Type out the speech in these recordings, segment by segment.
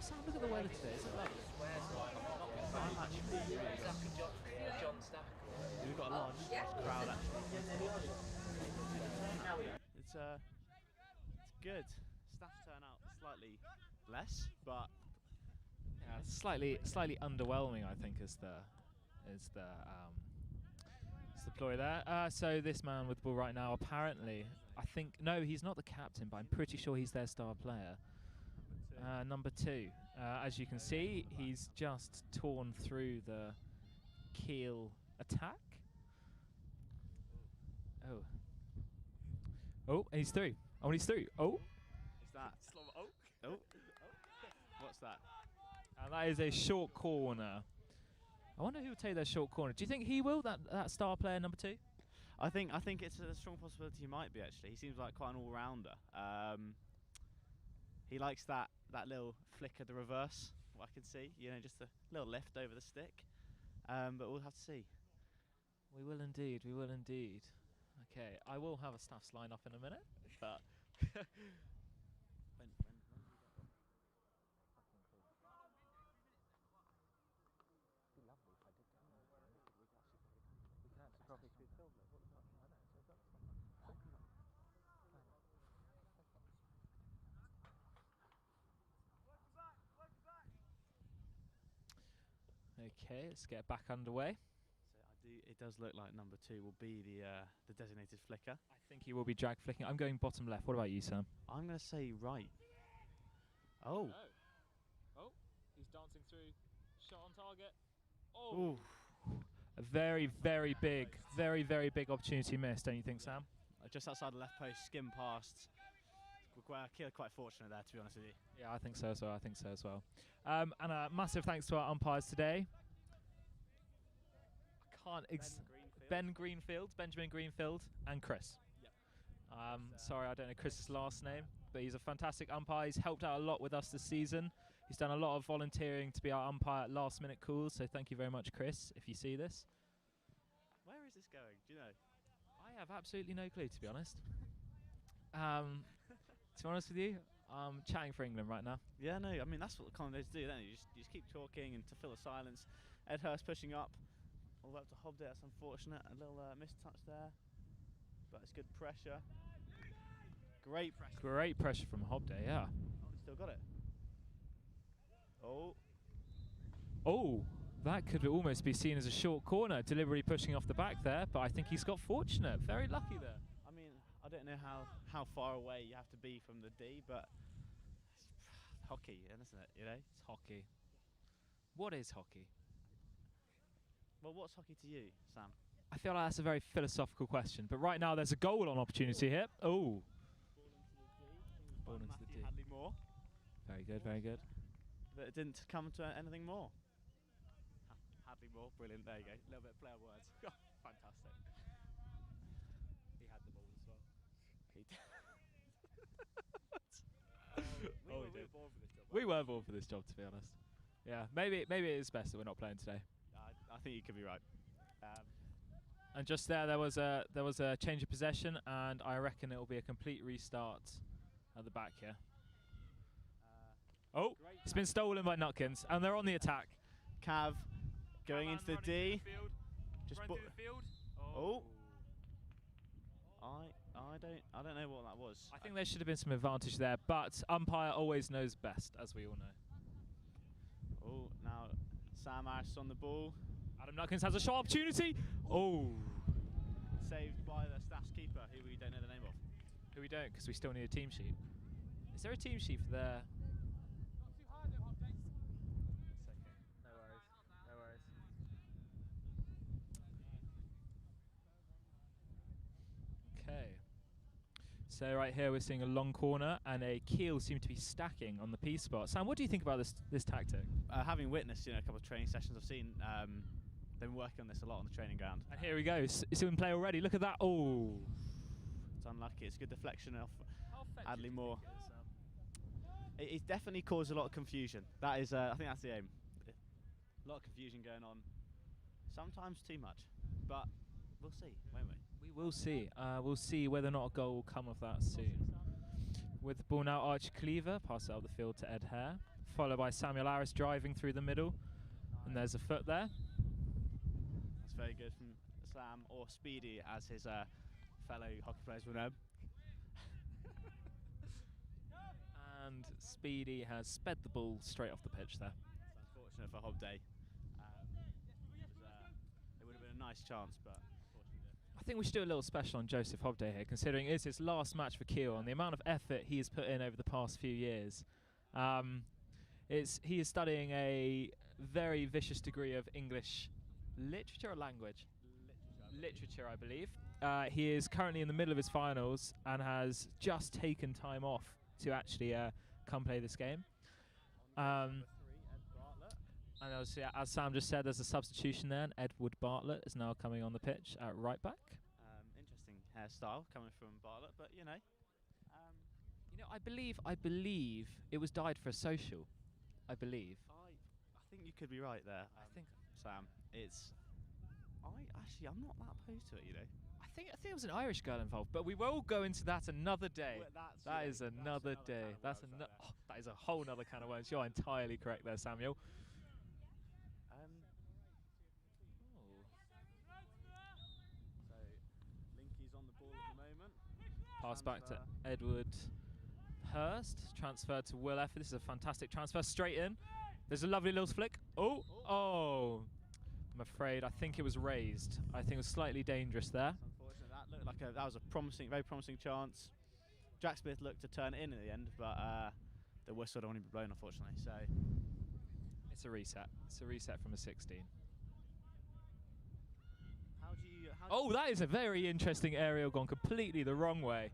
Sam, look at the weather today. Isn't it lovely? I'm actually John Stack. We've got a large crowd actually. It's good. Staff turn out slightly less, but yeah, slightly underwhelming, I think, is the ploy there. So this man with the ball right now, apparently, I think no, he's not the captain, but I'm pretty sure he's their star player. Number 2. As you can see, he's just torn through the Keele attack. Oh, and he's through. Oh, and he's through. Oh, is that? Oh, what's that? And that is a short corner. I wonder who will take that short corner. Do you think he will? That star player, number 2. I think it's a strong possibility he might be, actually. He seems like quite an all-rounder. He likes that little flick of the reverse, what I can see. You know, just a little lift over the stick. But we'll have to see. We will indeed. We will indeed. Okay, I will have a staff's line up in a minute. But when It'd be lovely if I did that. We could actually probably shoot film. I know. So that's okay, let's get back underway. So it does look like number 2 will be the designated flicker. I think he will be drag flicking. I'm going bottom left. What about you, Sam? I'm going to say right. Oh. No. Oh, he's dancing through. Shot on target. Oh. Ooh. A very big opportunity missed, don't you think, Sam? Just outside the left post, skim past. Keele quite fortunate there, to be honest with you. Yeah, I think so as well. And a massive thanks to our umpires today. Benjamin Greenfield, and Chris. Yep. Sorry, I don't know Chris's last name, but he's a fantastic umpire. He's helped out a lot with us this season. He's done a lot of volunteering to be our umpire at last-minute calls, so thank you very much, Chris, if you see this. Where is this going? Do you know? I have absolutely no clue, to be honest. To be honest with you, I'm chatting for England right now. Yeah, no, I mean, that's what the commentators do, don't you? You just keep talking and to fill the silence. Ed Hurst pushing up, all the way up to Hobday. That's unfortunate. A little missed touch there, but it's good pressure. Great pressure. Great pressure from Hobday, yeah. Oh, he's still got it. Oh, that could almost be seen as a short corner, deliberately pushing off the back there, but I think he's got fortunate. Very lucky there. I mean, I don't know how far away you have to be from the D, but it's hockey, isn't it? You know, it's hockey. What is hockey? Well, what's hockey to you, Sam? I feel like that's a very philosophical question, but right now there's a goal on opportunity here. Oh. Ball into the D. Hadley Moore. Very good, very good. But it didn't come to anything more. Hadley Moore, brilliant. There you go. A little bit of player words. Fantastic. He had the ball as well. He did. We were born for this job. We were born for this job, to be honest. Yeah, maybe it is best that we're not playing today. I think you could be right. And just there was a change of possession, and I reckon it will be a complete restart at the back here. It's been stolen by Nutkins, and they're on the attack. Cav going into the D. Just through the field. I don't know what that was. I think there should have been some advantage there, but umpire always knows best, as we all know. Oh, now Sam Harris on the ball. Adam Nutkins has a shot opportunity. Oh, saved by the Staff's keeper, who we don't know the name of. Who we don't, because we still need a team sheet. Is there a team sheet for there? Not too hard, though, updates. It's okay. No worries. No worries. Okay. So right here we're seeing a long corner, and a Keele seem to be stacking on the P spot. Sam, what do you think about this tactic? Having witnessed, a couple of training sessions, I've seen they've been working on this a lot on the training ground. And here we go. It's in play already. Look at that. Oh, it's unlucky. It's a good deflection off Hadley do Moore. you think it is, Sam? It definitely caused a lot of confusion. That is, I think that's the aim. A lot of confusion going on. Sometimes too much, but we'll see, won't we? We will see. We'll see whether or not a goal will come of that soon. With the ball now, Archie Cleaver, pass it up the field to Ed Hare. followed by Samuel Harris driving through the middle. And there's a foot there. That's very good from Sam, or Speedy, as his fellow hockey players will know. And Speedy has sped the ball straight off the pitch there. It's unfortunate for Hobday. It would have been a nice chance, but unfortunately. I think we should do a little special on Joseph Hobday here, considering it's his last match for Keele and the amount of effort he has put in over the past few years. He is studying a very vicious degree of English literature or language? Literature, I believe. He is currently in the middle of his finals and has just taken time off to actually come play this game. And as Sam just said, there's a substitution there, and Edward Bartlett is now coming on the pitch at right back. Interesting hairstyle coming from Bartlett, but you know. I believe it was dyed for a social. I believe. I think you could be right there. I think, Sam, I'm not that opposed to it, you know. I think there was an Irish girl involved, but we will go into that another day. Well, that is another day. That is a whole nother can of worms. You're entirely correct there, Samuel. So Linky's on the ball at the moment. Pass back to Edward Hurst. Transfer to Will Efford. This is a fantastic transfer straight in. There's a lovely little flick. Oh. I'm afraid I think it was raised. I think it was slightly dangerous there. Unfortunately, that looked like that was a very promising chance. Jack Smith looked to turn it in at the end, but the whistle don't want to be blown, unfortunately. So it's a reset. It's a reset from a 16. That is a very interesting aerial gone completely the wrong way.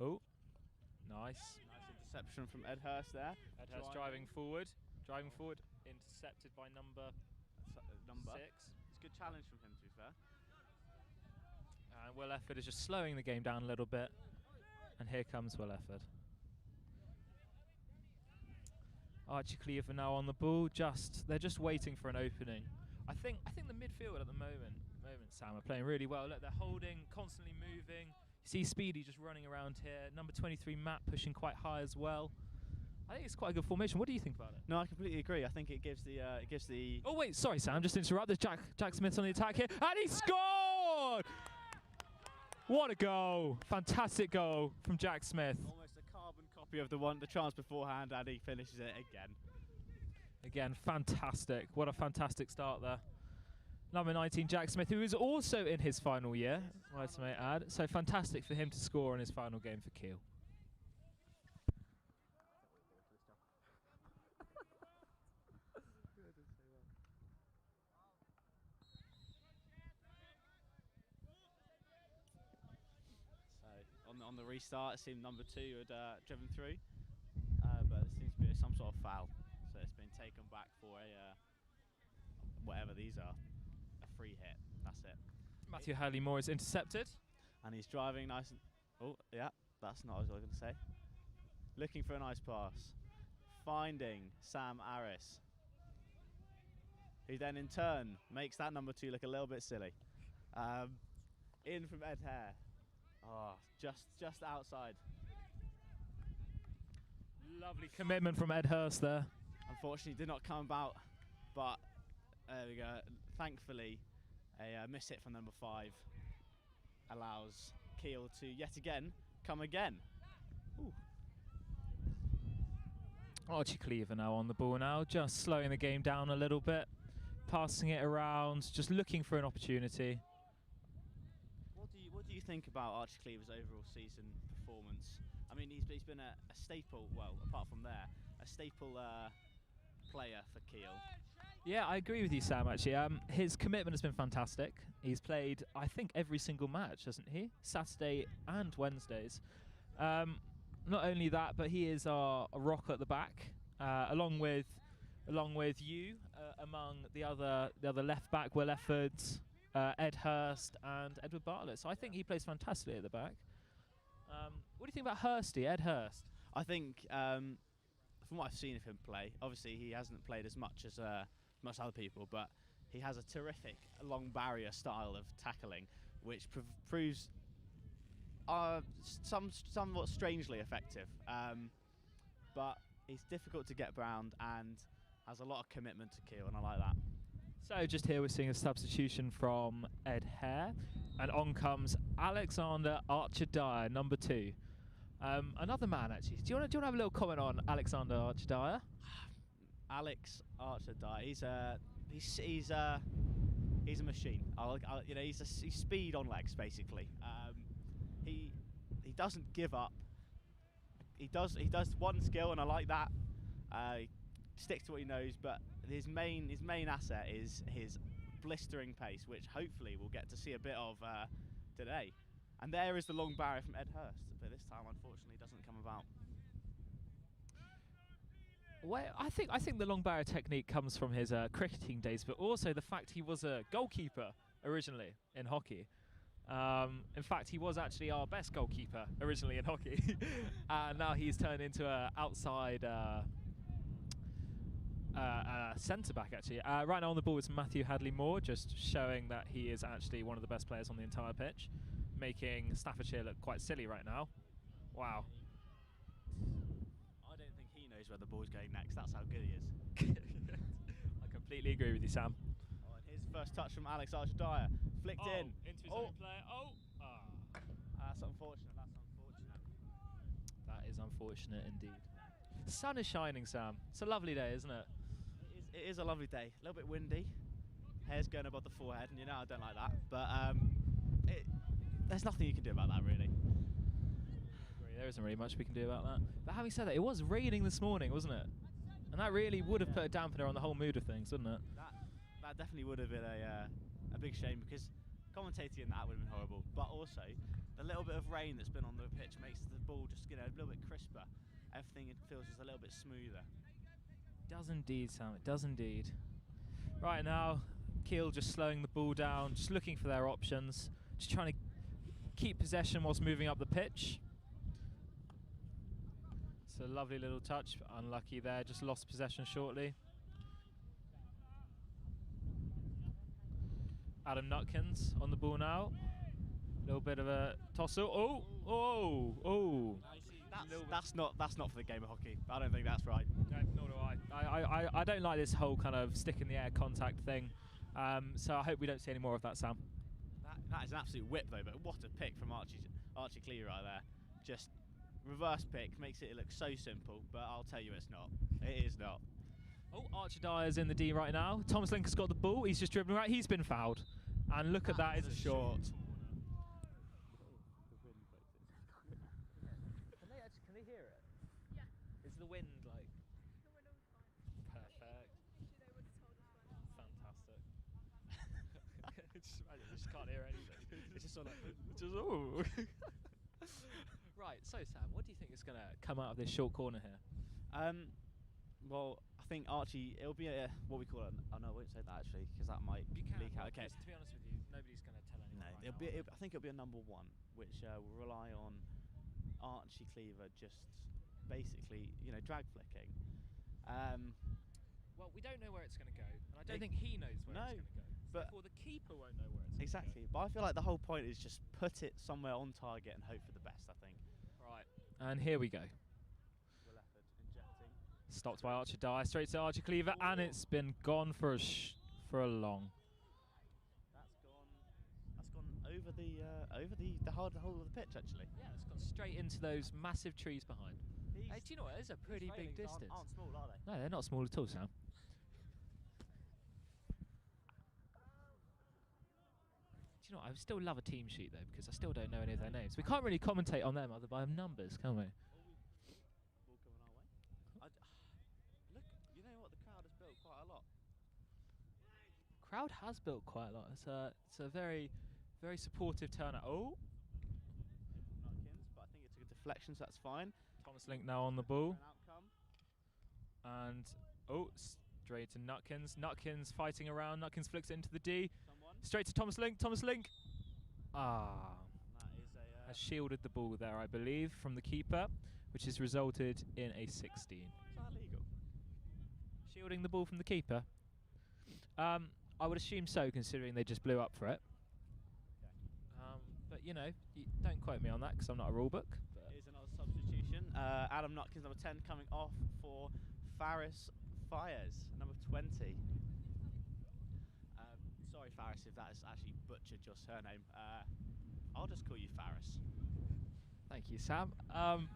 Oh, nice. Interception from Ed Hurst there. Ed Hurst driving forward, intercepted by number 6. It's a good challenge from him, to be fair. And Will Efford is just slowing the game down a little bit. And here comes Will Efford. Archie Cleaver now on the ball. They're just waiting for an opening. I think the midfield at the moment, Sam, are playing really well. Look, they're holding, constantly moving. You see Speedy just running around here. Number 23, Matt, pushing quite high as well. I think it's quite a good formation. What do you think about it? No, I completely agree. I think it gives the. Oh wait, sorry, Sam. Just interrupt. There's Jack Smith on the attack here, and he scored! What a goal! Fantastic goal from Jack Smith. Almost a carbon copy of the chance beforehand, and he finishes it again. Again, fantastic. What a fantastic start there. Number 19, Jack Smith, who is also in his final year, I may add. So fantastic for him to score in his final game for Keele. So on the restart, it seemed number 2 had driven through, but there seems to be some sort of foul. So it's been taken back for a whatever these are. Free hit, that's it. Matthew Hurley-Moore is intercepted. And he's driving nice and... Oh, yeah, that's not what I was going to say. Looking for a nice pass. Finding Sam Harris, who then in turn makes that number 2 look a little bit silly. In from Ed Hare. Oh, just outside. Lovely commitment from Ed Hurst there. Unfortunately, did not come about, but there we go. Thankfully, a miss hit from number 5 allows Keele to yet again come again. Ooh. Archie Cleaver now on the ball now, just slowing the game down a little bit, passing it around, just looking for an opportunity. What do you think about Archie Cleaver's overall season performance? I mean, he's been a staple. Well, apart from there, a staple player for Keele. Yeah, I agree with you, Sam, actually. His commitment has been fantastic. He's played, I think, every single match, hasn't he? Saturday and Wednesdays. Not only that, but he is a rock at the back, along with you, among the other left back, Will Efford, Ed Hurst, and Edward Bartlett. So I think he plays fantastically at the back. What do you think about Hursty, Ed Hurst? I think, from what I've seen of him play, obviously he hasn't played as much as most other people, but he has a terrific long barrier style of tackling, which proves somewhat strangely effective, but he's difficult to get round and has a lot of commitment to Keele, and I like that. So just here we're seeing a substitution from Ed Hare, and on comes Alexander Archer-Dyer, number 2. Another man, actually. Do you want to have a little comment on Alexander Archer-Dyer? Alex Archer-Dyer, he's a machine. You know, he's speed on legs, basically. He doesn't give up. He does one skill, and I like that. He sticks to what he knows, but his main asset is his blistering pace, which hopefully we'll get to see a bit of today. And there is the long barrier from Ed Hurst, but this time unfortunately doesn't come about. Well, I think the long barrier technique comes from his cricketing days, but also the fact he was a goalkeeper originally in hockey. In fact, he was actually our best goalkeeper originally in hockey. Now he's turned into an outside centre-back, actually. Right now on the ball is Matthew Hadley-Moore, just showing that he is actually one of the best players on the entire pitch, making Staffordshire look quite silly right now. Wow. I don't think he knows where the ball's going next. That's how good he is. I completely agree with you, Sam. Oh, and here's the first touch from Alex Archer-Dyer. Flicked in. Into his own player. That's unfortunate. That's unfortunate. That is unfortunate indeed. The sun is shining, Sam. It's a lovely day, isn't it? It is a lovely day. A little bit windy. Hair's going above the forehead, and you know I don't like that. But there's nothing you can do about that, really. There isn't really much we can do about that. But having said that, it was raining this morning, wasn't it? And that really would have put a dampener on the whole mood of things, wouldn't it? That definitely would have been a big shame, because commentating in that would have been horrible. But also, the little bit of rain that's been on the pitch makes the ball just a little bit crisper. Everything feels just a little bit smoother. It does indeed, Sam. It does indeed. Right now, Keele just slowing the ball down, just looking for their options, just trying to keep possession whilst moving up the pitch. It's a lovely little touch, but unlucky there, just lost possession shortly. Adam Nutkins on the ball now. A little bit of a toss-up. Oh! That's not for the game of hockey. I don't think that's right. No, nor do I don't like this whole kind of stick in the air contact thing. So I hope we don't see any more of that, Sam. That is an absolute whip though. But what a pick from Archie Keele right there. Just reverse pick makes it look so simple. But I'll tell you, it's not. It is not. Oh, Archer-Dyer's in the D right now. Thomas Linker's got the ball. He's just dribbling right. He's been fouled. And look at that. It's a short. Can they hear it? Yeah. Is the wind like? The wind will be fine. Perfect. Actually, they would have told us by now. Fantastic. I just can't hear anything. It's just sort of like, Right, so Sam, what do you think is going to come out of this short corner here? Well, I think Archie, it'll be what we call oh no, I won't say that actually, because that might leak out. Okay. To be honest with you, nobody's going to tell anyone. No, I think it'll be a number 1, which will rely on Archie Cleaver just basically, drag flicking. Well, we don't know where it's going to go, and I don't think he knows where it's going to go. But therefore, the keeper won't know where it's going to go. Exactly, but I feel like the whole point is just put it somewhere on target and hope for the best, I think. Right, and here we go. Will effort, injecting. Stopped by Archer-Dyer, straight to Archie Cleaver, and it's been gone for a long. That's gone over the hard hole of the pitch, actually. Yeah, it's gone straight into those massive trees behind. Hey, do you know what? It's a pretty big distance. Aren't small, are they? No, they're not small at all, Sam. Do you know what? I still love a team sheet though, because I still don't know any of their names. We can't really commentate on them other by numbers, can we? Ball coming our way. Look, you know what? The crowd has built quite a lot. Crowd has built quite a lot. It's a very, very supportive turnout. Oh. Nutkins, but I think it's a good deflection, so that's fine. Thomas Link now on the ball. An outcome. And straight to Nutkins. Nutkins fighting around. Nutkins flicks it into the D. Someone. Straight to Thomas Link. Thomas Link. That is has shielded the ball there, I believe, from the keeper, which has resulted in a 16. Is that legal? Shielding the ball from the keeper. I would assume so, considering they just blew up for it. Okay. But you know, don't quote me on that because I'm not a rule book. But Here's another substitution. Adam Nutkins, number 10, coming off for Faris Fires, number 20. Sorry, Faris, if that has actually butchered your surname. I'll just call you Faris. thank you, Sam. And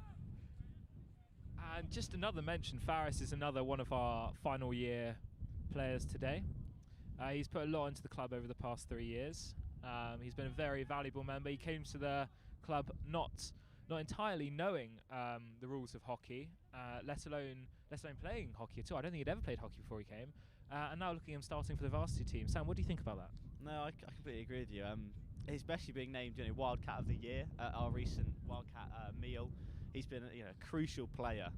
just another mention, Faris is another one of our final year players today. He's put a lot into the club over the past 3 years. He's been a very valuable member. He came to the club not entirely knowing the rules of hockey, let alone playing hockey at all. I don't think he'd ever played hockey before he came. And now looking at him starting for the varsity team. Sam, what do you think about that? No, I completely agree with you. Especially being named Wildcat of the Year at our recent Wildcat meal. He's been a crucial player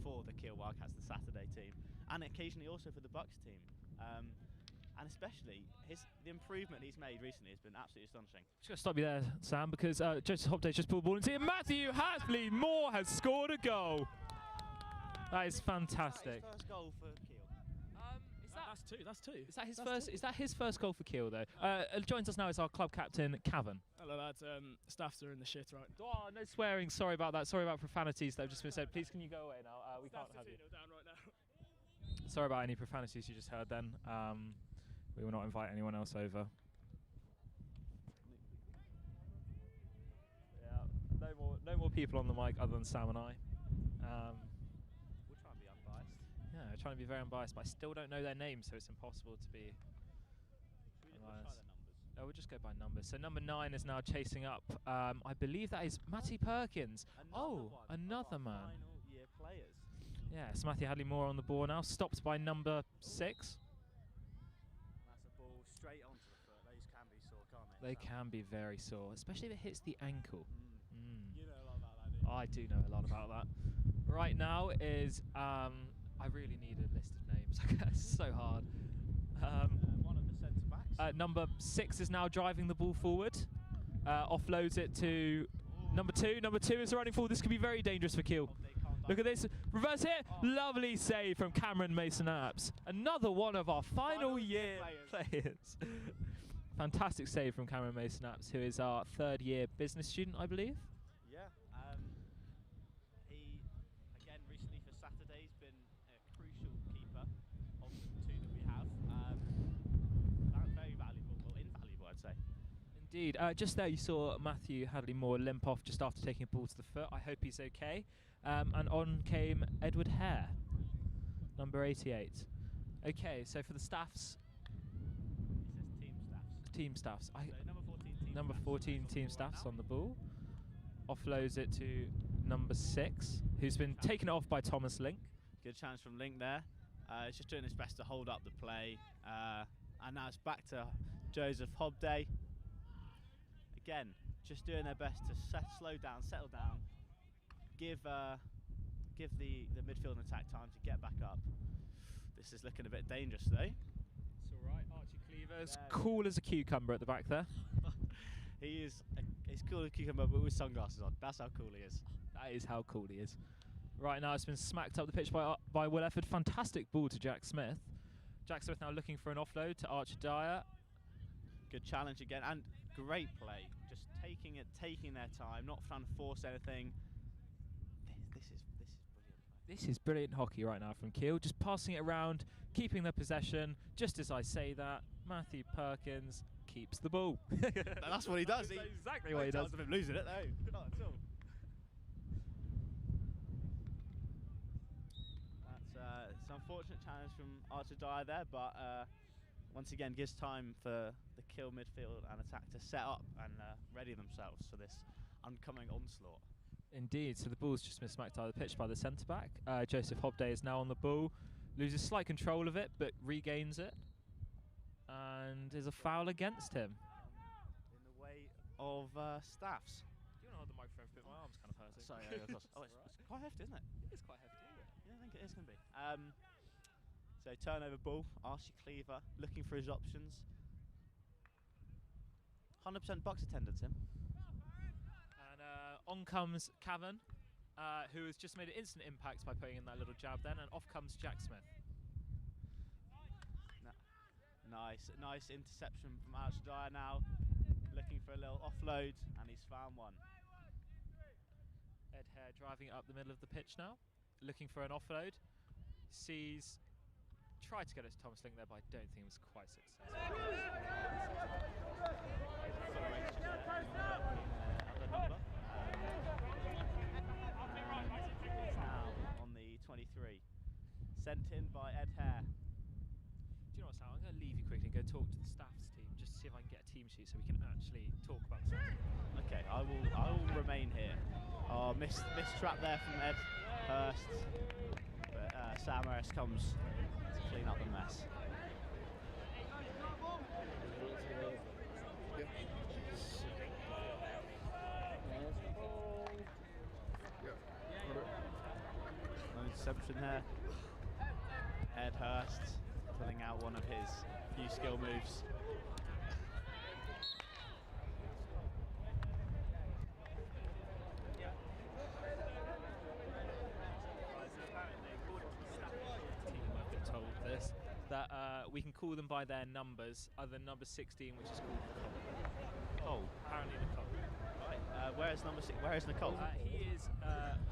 for the Keele Wildcats, the Saturday team, and occasionally also for the Bucks team. And especially the improvement he's made recently has been absolutely astonishing. Just going to stop you there, Sam, because Joseph Hobday's just pulled the ball into it. Matthew Hatley Moore has scored a goal. That is fantastic. His first goal for Keele. That's two. Is that his first? Is that his first goal for Keele though? Joins us now is our club captain, Cavan. Hello, lads. Staffs are in the shit, right? Oh, no swearing. Sorry about that. Sorry about profanities that have just been said. Please, can you go away now? We can't have you. Down right now. Sorry about any profanities you just heard. Then we will not invite anyone else over. Yeah, no more people on the mic other than Sam and I. We'll try and be unbiased. Yeah, trying to be very unbiased, but I still don't know their names, so it's impossible to be. We'll try their numbers. Oh, we'll just go by numbers. So number 9 is now chasing up. I believe that is Matty Perkins. Another man. Final year players. Yes, Matthew Hadley Moore on the ball now, stopped by number 6. That's a ball straight onto the foot. Those can be sore, can't they? They can be very sore, especially if it hits the ankle. You know a lot about that, do you? I do know a lot about that. Right now is, I really need a list of names. It's so hard. One of the centre-backs. Number 6 is now driving the ball forward. Offloads it to number 2. Number 2 is running forward. This could be very dangerous for Keele. Look at this. Reverse hit. Lovely save from Cameron Mason-Apps. Another one of our final year players. Fantastic save from Cameron Mason-Apps, who is our 3rd year business student, I believe. Yeah. He, again, recently for Saturday's been a crucial keeper of the 2 that we have. Very valuable, or invaluable, I'd say. Indeed. Just there you saw Matthew Hadley Moore limp off just after taking a ball to the foot. I hope he's okay. And on came Edward Hare, number 88. Okay, so for the staffs. It says team staffs. Team staffs. So number 14 team staffs on the ball. Offloads it to number 6, who's been taken off by Thomas Link. Good chance from Link there. He's just doing his best to hold up the play. And now it's back to Joseph Hobday. Again, just doing their best to slow down, settle down, give the midfield and attack time to get back up. This is looking a bit dangerous though. It's all right. Archie Cleaver's cool as a cucumber at the back there. He's cool as a cucumber, but with sunglasses on. That's how cool he is. That is how cool he is. Right now, it's been smacked up the pitch by Will Efford. Fantastic ball to Jack Smith. Jack Smith now looking for an offload to Archer Dyer. Good challenge again, and great play. Just taking their time, not trying to force anything. This is brilliant. This is brilliant hockey right now from Keele. Just passing it around, keeping the possession. Just as I say that, Matthew Perkins keeps the ball. That's what he does. That's exactly what he does. Of him losing it, no, not at all. It's an unfortunate challenge from Archer Dyer there, but once again gives time for the Keele midfield and attack to set up and ready themselves for this oncoming onslaught. Indeed, so the ball's just been smacked out of the pitch by the centre-back. Joseph Hobday is now on the ball, loses slight control of it, but regains it. And is a foul against him. In the way of Staffs. Do you want to hold the microphone for a bit? My arm's kind of hurting. Sorry, of course. It's quite hefty, isn't it? It is quite hefty, isn't it? Yeah, I think it is going to be. So turnover ball, Archie Cleaver looking for his options. 100% Bucks attendance, him. And on comes Cavan, who has just made an instant impact by putting in that little jab then, and off comes Jack Smith. Nice interception from Archie Dyer now. looking for a little offload, and he's found one. Ed Hare driving up the middle of the pitch now, looking for an offload. Tried to get it to Thomas Link there, but I don't think it was quite successful. Now on the 23, sent in by Ed Hare. Do you know what, Sal? I'm going to leave you quickly and go talk to the staff's team, just to see if I can get a team sheet so we can actually talk about something. Okay, I will remain here. Oh, missed trap there from Ed Hurst, but Sam Harris comes to clean up the mess. No interception there. Ed Hurst pulling out one of his few skill moves. That we can call them by their numbers, other than number 16, which is called Nicole. Oh, Apparently Nicole. right. Where is number 6? Where is Nicole? He is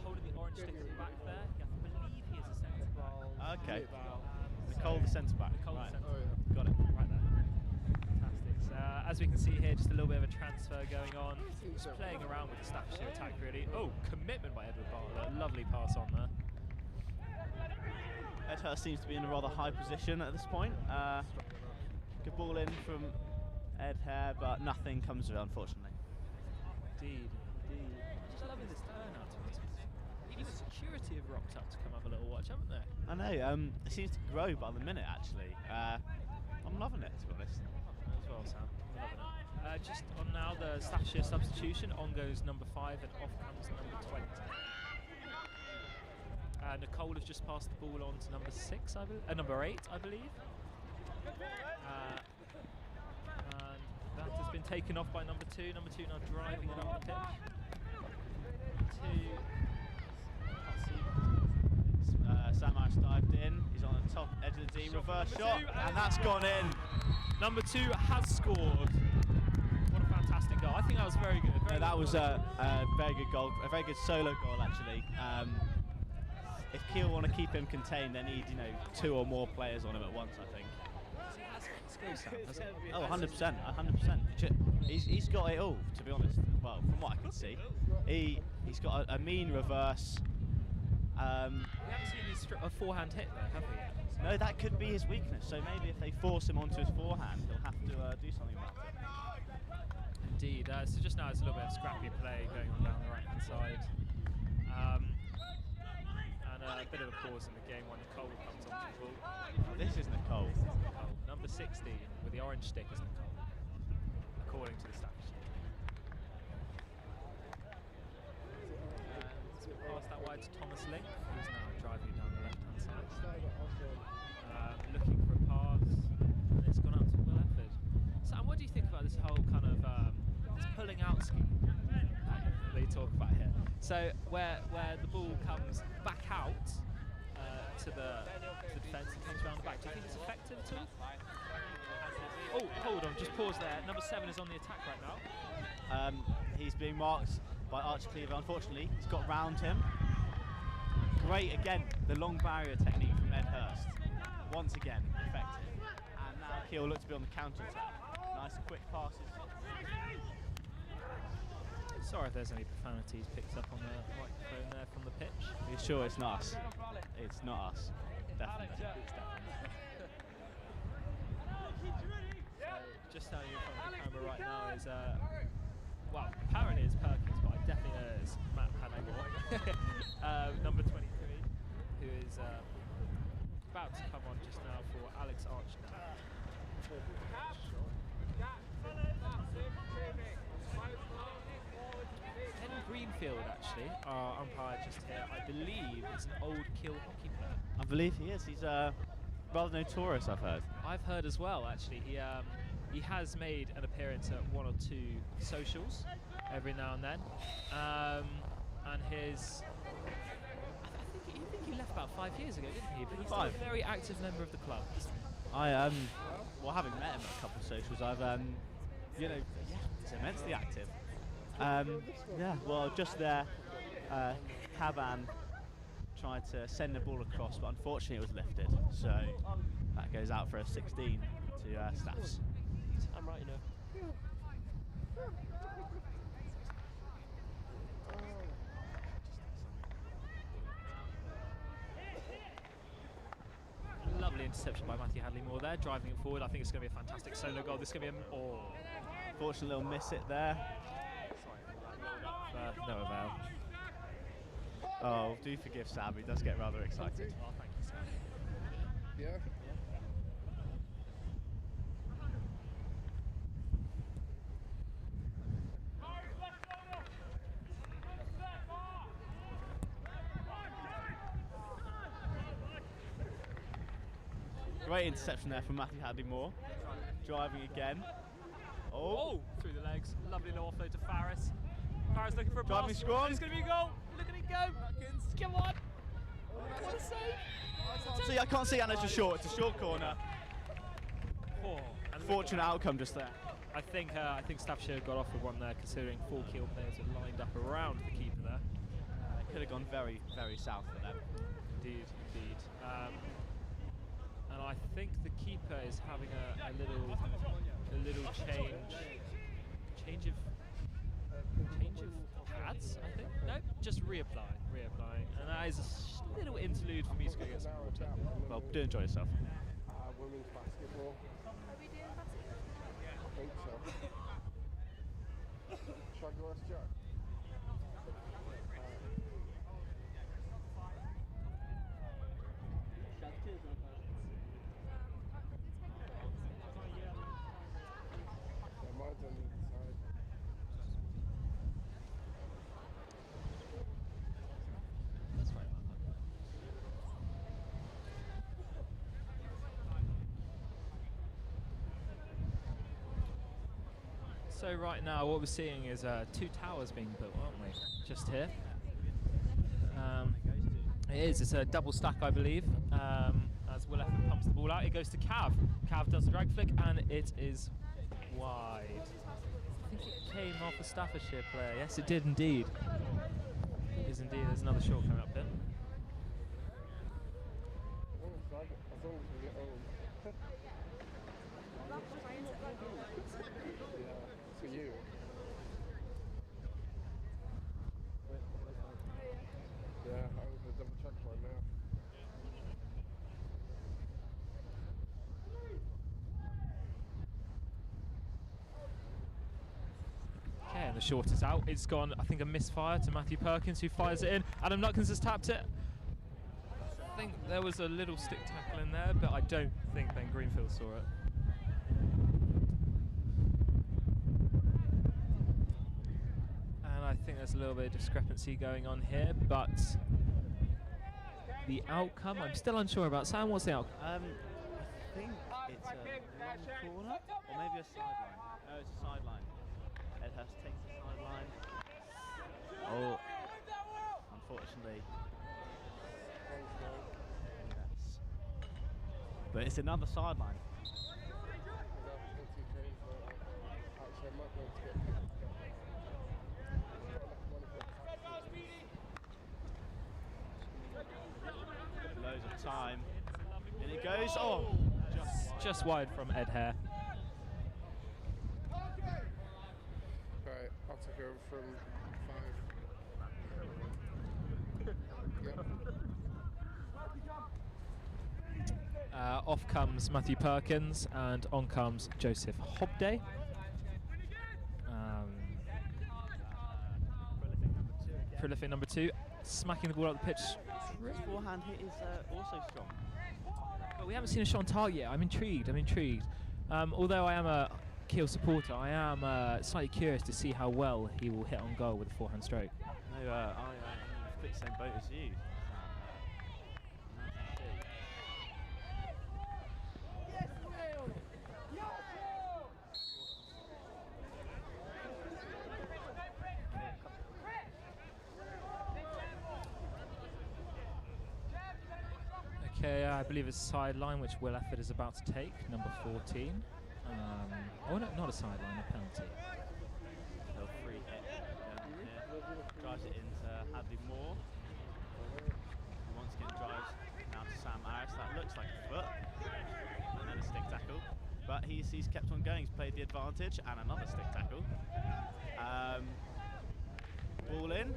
holding the orange stick at the back there. I believe he is a centre back. Okay. Nicole the centre back. Nicole right. the centre back. Got it. Right there. Fantastic. So, as we can see here, just a little bit of a transfer going on. Just playing around with the Staffordshire attack, really. Oh, commitment by Edward Bartlett. Lovely pass on there. Ed Hurst seems to be in a rather high position at this point. Good ball in from Ed Hare, but nothing comes of it, unfortunately. Indeed. I'm just loving this turnout, to be honest with you. Even security have rocked up to come have a little watch, haven't they? I know, it seems to grow by the minute, actually. I'm loving it, to be honest. As well, Sam. I'm loving it. Just on now, the Staffordshire substitution. On goes number 5 and off comes number 20. Nicole has just passed the ball on to number 8, I believe. And that has been taken off by number 2. Number 2 now driving down the pitch. Sam Harris dived in. He's on the top edge of the D. Reverse shot, and that's gone in. Number 2 has scored. What a fantastic goal. I think that was very good. That was a very good goal, a very good solo goal, actually. If Keele want to keep him contained, they need 2 or more players on him at once, I think. Oh, 100%, 100%. He's got it all, to be honest. Well, from what I can see, he's got a mean reverse. We haven't seen a forehand hit there, have we? No, that could be his weakness. So maybe if they force him onto his forehand, he'll have to do something about it. Indeed. So just now it's a little bit of scrappy play going on down the right-hand side. And a bit of a pause in the game when Nicole comes onto the ball. This is Nicole. Number 16 with the orange stick is Nicole, according to the stats. It's been passed that wide to Thomas Link, who's now driving down the left-hand side. Looking for a pass, and it's gone out to Will Efford. Sam, what do you think about this whole kind of this pulling out scheme that they talk about here? So where the ball comes back out to the defence and comes around the back, do you think it's effective at all? Oh, hold on, just pause there. Number 7 is on the attack right now. He's being marked by Archie Cleaver. Unfortunately, he's got round him. Great again, the long barrier technique from Ed Hurst. Once again, effective. And now Keele look to be on the counter attack. Nice quick passes. Sorry if there's any profanities picked up on the microphone there from the pitch. Are you sure it's not us? It's not us. Definitely. Just standing in front of the camera right now is, well, apparently it's Perkins, but I definitely know it's Matt Hanagor, number 23, who is about to come on just now for Alex Archner. Greenfield, actually, our umpire just here, I believe is an old Keele hockey player. I believe he is. He's rather notorious, I've heard. I've heard as well, actually. He has made an appearance at 1 or 2 socials every now and then. And his... I think he left about 5 years ago, didn't he? But he's still a very active member of the club. Well, having met him at a couple of socials, I've you know, yeah, it's immensely active. Yeah, well, just there, Cavan tried to send the ball across, but unfortunately it was lifted. So that goes out for a 16 to Staffs. I'm right, you know. Lovely interception by Matthew Hadley-Moore there, driving it forward. I think it's going to be a fantastic solo goal. This is going to be Fortunate little miss it there. no avail. Oh, do forgive Sam, he does get rather excited. Oh, thank you, Sam. Yeah. Great interception there from Matthew Hadley-Moore. Driving again. Oh, through the legs. Lovely little offload to Faris. Faris looking for a Driving pass. scrum. It's going to be a goal. Look at it go. Come on. What a save. See, I can't see, and it's a short. It's a short corner. Oh, and Fortunate outcome just there. I think Staffordshire got off with one there, considering 4 Keele players were lined up around the keeper there. It could have gone very, very south for them. Indeed. And I think the keeper is having a little change of pads. I think no, just reapplying, and that is a little interlude for me to go get some water. Well, do enjoy yourself. Women's basketball. Are we doing basketball? I think so. Shall I go ask Jack? Yeah, mine's on the other side. That's right. So right now, what we're seeing is 2 towers being built, aren't we? Just here. It is. It's a double stack, I believe. As Will Efford pumps the ball out, it goes to Cav. Cav does the drag flick, and it is wide. I think it came off a Staffordshire player. Yes, it did indeed. It is indeed. There's another short coming up here. As long as we get home. Yeah, to you. Yeah, I was a double check one now. Okay, and the short is out. It's gone, I think, a misfire to Matthew Perkins, who fires it in. Adam Nutkins has tapped it. I think there was a little stick tackle in there, but I don't think Ben Greenfield saw it. And I think there's a little bit of discrepancy going on here, but the outcome, I'm still unsure about. Sam, what's the outcome? I think it's a long corner, or maybe a sideline. No, it's a sideline. Edhurst takes the sideline. Oh, unfortunately. Yes. But it's another sideline. Actually, I might be able to get Loads of time. And it goes, oh, Just wide from Ed Hare. Right, I'll take over from 5. Off comes Matthew Perkins, and on comes Joseph Hobday. Prolific number 2, smacking the ball up the pitch. his forehand hit is also strong. But we haven't seen a shot on target yet. I'm intrigued. Although I am a Keele supporter, I am slightly curious to see how well he will hit on goal with a forehand stroke. No, I'm in the same boat as you. Okay, I believe it's sideline, which Will Efford is about to take, number 14. Oh, no, not a sideline, a penalty. Little free hit down here. Drives it into Hadley Moore. Once again drives now to Sam Harris. That looks like a foot. And then a stick tackle. But he's kept on going. He's played the advantage and another stick tackle. Ball in.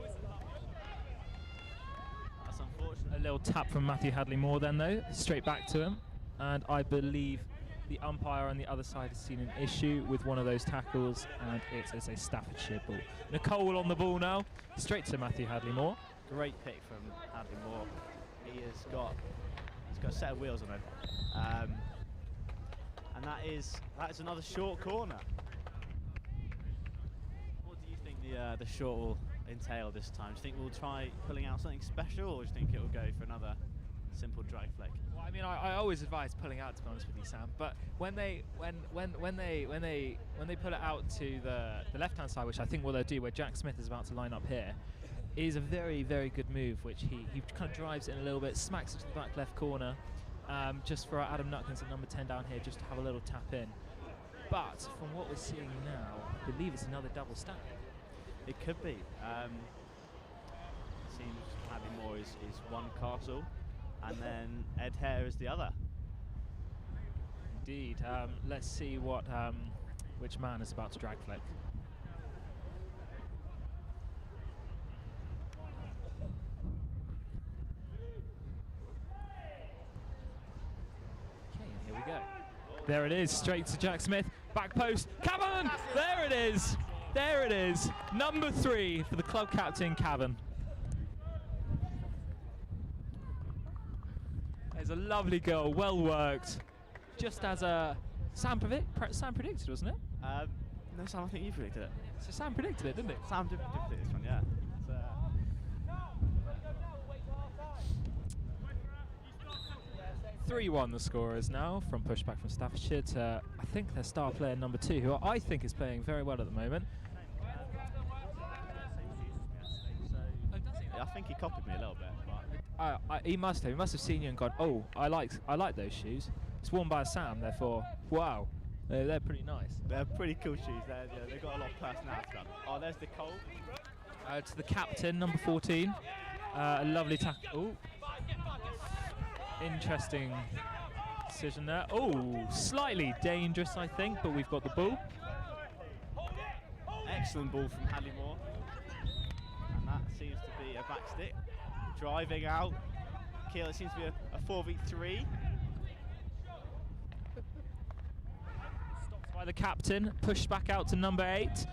That's unfortunate. A little tap from Matthew Hadley Moore then though, straight back to him. And I believe the umpire on the other side has seen an issue with one of those tackles, and it is a Staffordshire ball. Nicole on the ball now, straight to Matthew Hadley Moore. Great pick from Hadley Moore. He's got a set of wheels on him. And that is another short corner. What do you think the short will entail this time? Do you think we'll try pulling out something special, or do you think it will go for another simple drag flick? Well, I mean, I always advise pulling out, to be honest with you, Sam. But when they pull it out to the left-hand side, which I think what they'll do, where Jack Smith is about to line up here, is a very, very good move, which he kind of drives it in a little bit, smacks it to the back left corner, just for Adam Nutkins at number 10 down here, just to have a little tap in. But from what we're seeing now, I believe it's another double stack. It could be. Seems Hadley Moore is one castle, and then Ed Hare is the other. Indeed. Let's see which man is about to drag flick. Okay, and here we go. There it is, straight to Jack Smith. Back post, Cavan! There it is! There it is. Number 3 for the club captain, Cavan. There's a lovely goal, well worked. Just as Sam predicted, wasn't it? No, Sam, I think you predicted it. So Sam predicted it, didn't it? Sam did predict this one, yeah. 3-1 the score is now from pushback from Staffordshire to, I think, their star player number 2, who I think is playing very well at the moment. I think he copied me a little bit. But He must have seen you and gone, oh, I like those shoes. It's worn by Sam, therefore, wow, they're pretty nice. They're pretty cool shoes. They've got a lot of personality about them. Oh, there's Nicole. To the captain, number 14. A lovely tackle. Interesting decision there. Oh, slightly dangerous, I think, but we've got the ball. Excellent ball from Hadley Moore. And that seems to be a back stick. Driving out. Keele, it seems to be a 4v3. Stopped by the captain, pushed back out to number 8.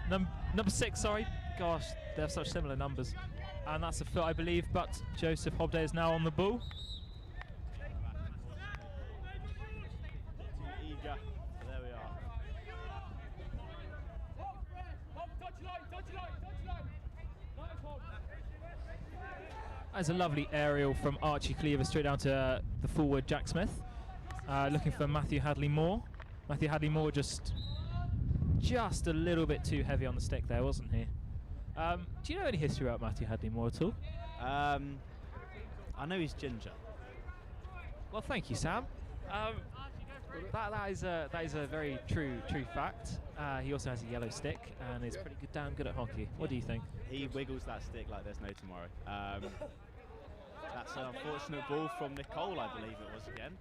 Number 6, sorry. Gosh, they have such similar numbers. And that's a foot, I believe, but Joseph Hobday is now on the ball. There we are. That's a lovely aerial from Archie Cleaver straight down to the forward Jack Smith. Looking for Matthew Hadley Moore. Matthew Hadley Moore just a little bit too heavy on the stick there, wasn't he? Do you know any history about Matthew Hadley Moore at all? I know he's ginger. Well, thank you, Sam. That is a very true fact. He also has a yellow stick and is pretty damn good at hockey. What do you think? He wiggles that stick like there's no tomorrow. That's an unfortunate ball from Nicole, I believe it was again.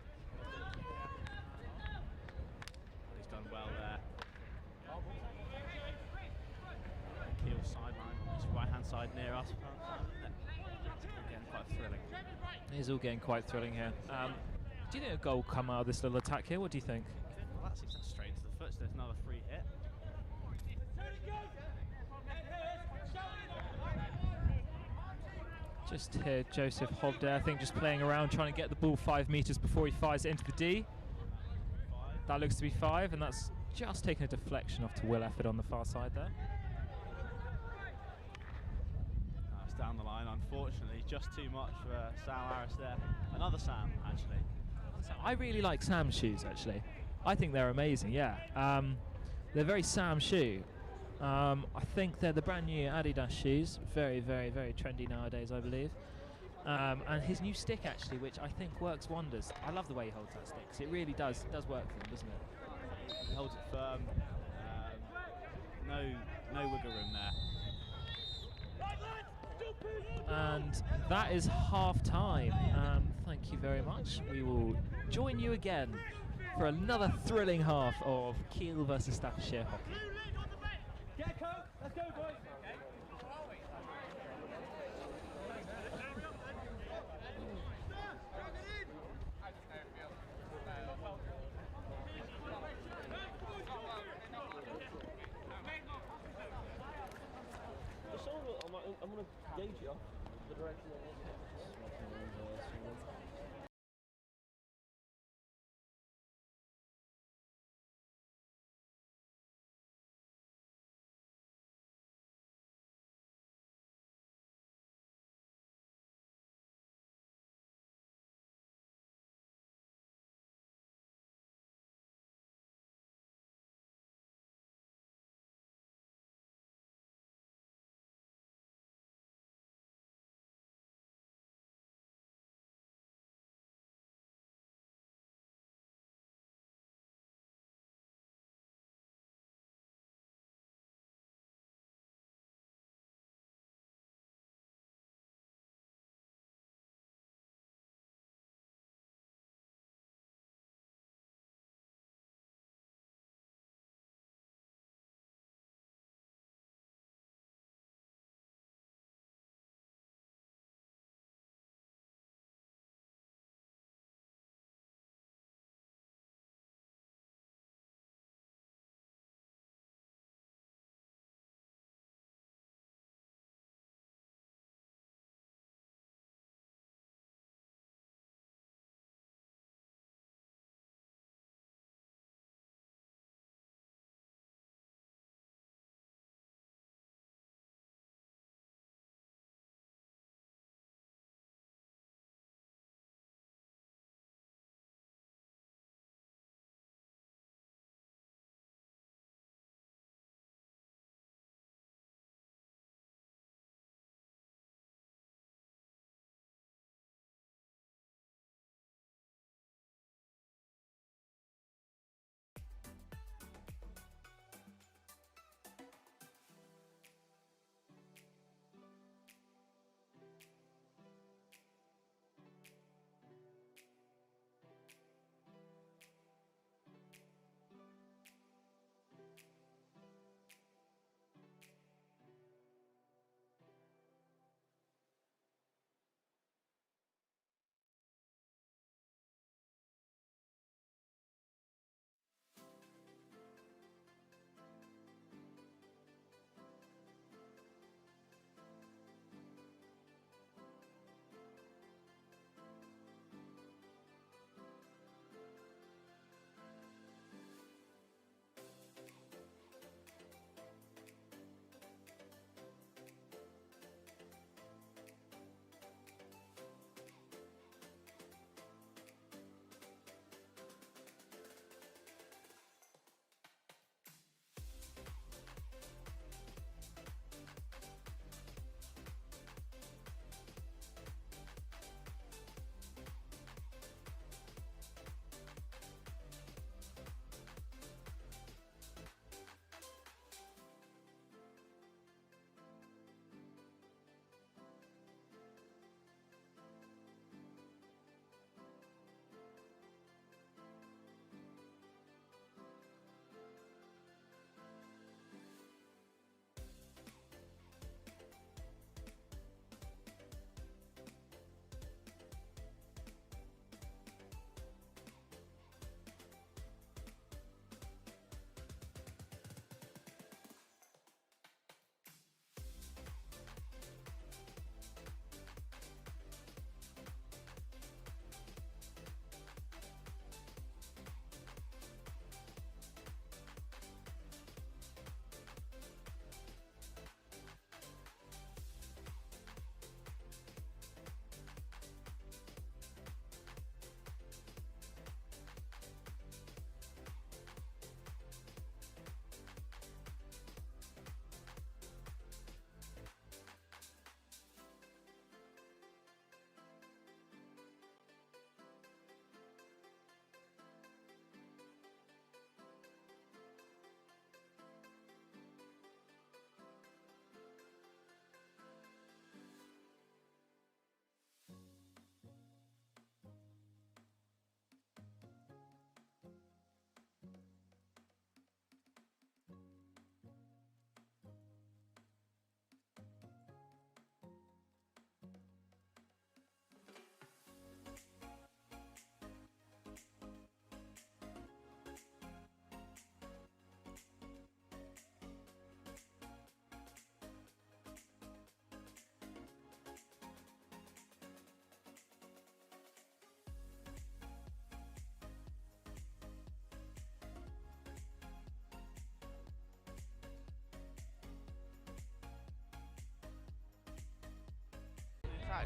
He's done well there. Keele sideline, it's right hand side near us. Again, quite thrilling. It is all getting quite thrilling here. Do you think a goal will come out of this little attack here? What do you think? Well, that seems straight into the foot, so there's another free hit. Just here, Joseph Hobday, I think, just playing around, trying to get the ball 5 metres before he fires it into the D. That looks to be 5, and that's just taking a deflection off to Will Efford on the far side there. That's down the line, unfortunately, just too much for Sam Harris there. Another Sam, actually. I really like Sam's shoes, actually. I think they're amazing, yeah. They're very Sam shoe. I think they're the brand new Adidas shoes. Very, very, very trendy nowadays, I believe. And his new stick, actually, which I think works wonders. I love the way he holds that stick, 'cause it really does work for him, doesn't it? He holds it firm. No wiggle room there. And that is half time. Thank you very much. We will join you again for another thrilling half of Keele versus Staffordshire hockey. Let's go, boys. I'm going to gauge you off the direction of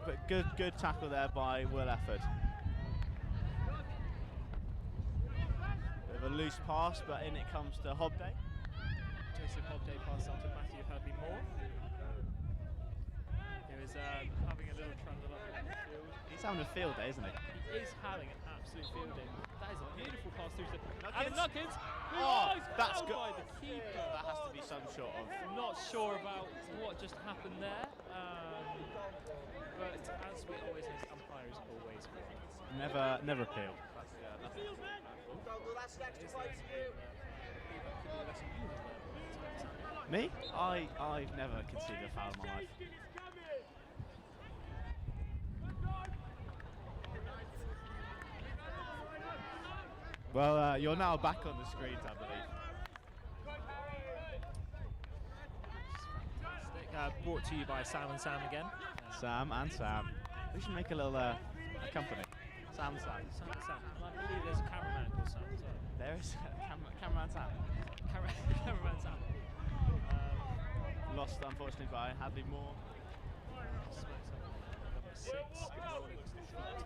but good tackle there by Will Efford. Bit of a loose pass, but in it comes to Hobday. Joseph Hobday passes on to Matthew Hurley-Moore. He was having a little trundle up in the field. He's having a field day, isn't he? He is having an absolute field day. That is a beautiful pass through to Nuggets. Nuggets. Oh, He's that's fouled good. by the keeper. That has to be some sort of. I'm not sure about what just happened there, but as we always say, umpires always correct. Never appeal. Me? I've never conceded a foul in my life. Well, you're now back on the screens, I believe. Fantastic. Brought to you by Sam and Sam again. Sam and Sam. We should make a little a company. Sam and Sam. Sam and Sam. And I believe there's a cameraman called Sam as well. There is cameraman Sam. Cameraman Sam. Lost, unfortunately, by Hadley Moore. Smacks up number 6. Rolling to the front.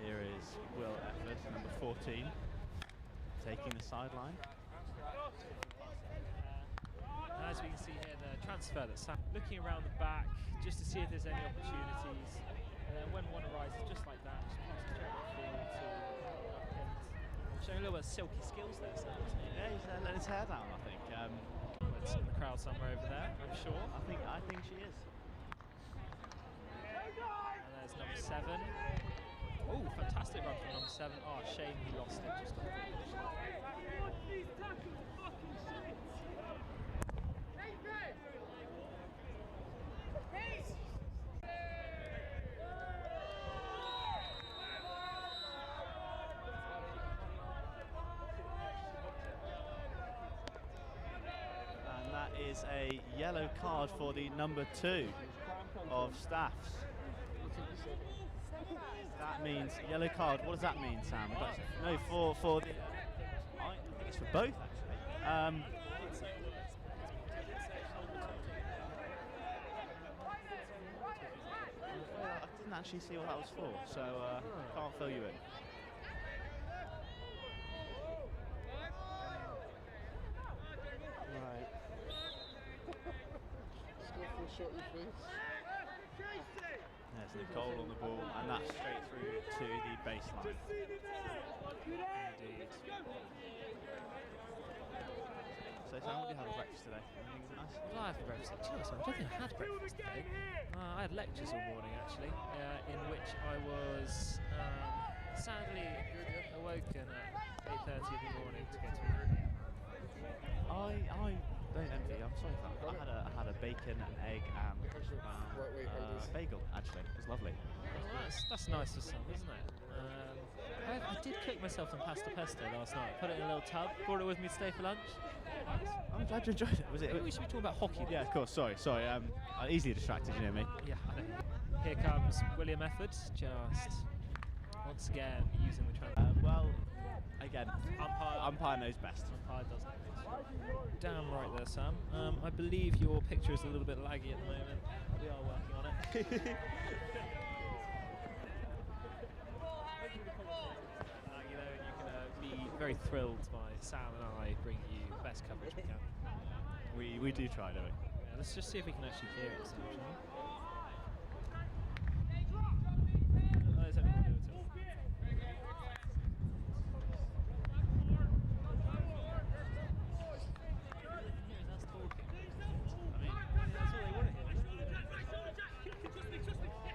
Here is Will Efford, number 14, taking the sideline. As we can see here, the transfer that's looking around the back just to see if there's any opportunities. And then when one arises, just like that, just pass the check field to showing a little bit of silky skills there, Sam, isn't he? Yeah, he's letting his hair down, I think. It's in the crowd somewhere over there, I'm sure. I think she is. And there's number 7. Oh, fantastic run from number 7. Oh, shame he lost it just off the finish line. And that is a yellow card for the number 2 of Staffs. That means yellow card. What does that mean, Sam? No, for the. I think it's for both, actually. I didn't actually see what that was for, so can't fill you in. Right. Skillful shot in your face. There's Nicole on the ball, and that's straight through to the baseline. Indeed. So, Sam, what did you have for breakfast today? Anything nice? What did I have for breakfast? To be honest, I don't think I had breakfast today. I had lectures all morning, actually, in which I was sadly awoken at 8:30 in the morning to go to work. I don't envy. I'm sorry for that. I had a bacon, an egg, and bagel. Actually, it was lovely. Well, that's nice for some, isn't it? I did cook myself some pasta pesto last night. Put it in a little tub. Brought it with me today for lunch. I'm glad you enjoyed it. Was it? Maybe we should be talking about hockey. Yeah, of course. Sorry. I'm easily distracted. You know me. Yeah, I know. Here comes William Efford, just once again using the transfer. Well, again, umpire knows best. Umpire does know best. Damn right there, Sam. I believe your picture is a little bit laggy at the moment. We are working on it. You know, you can be very thrilled by Sam and I bringing you the best coverage we can. We do try, don't we? Yeah, let's just see if we can actually hear it, Sam, shall we? Oh, there's only one to it.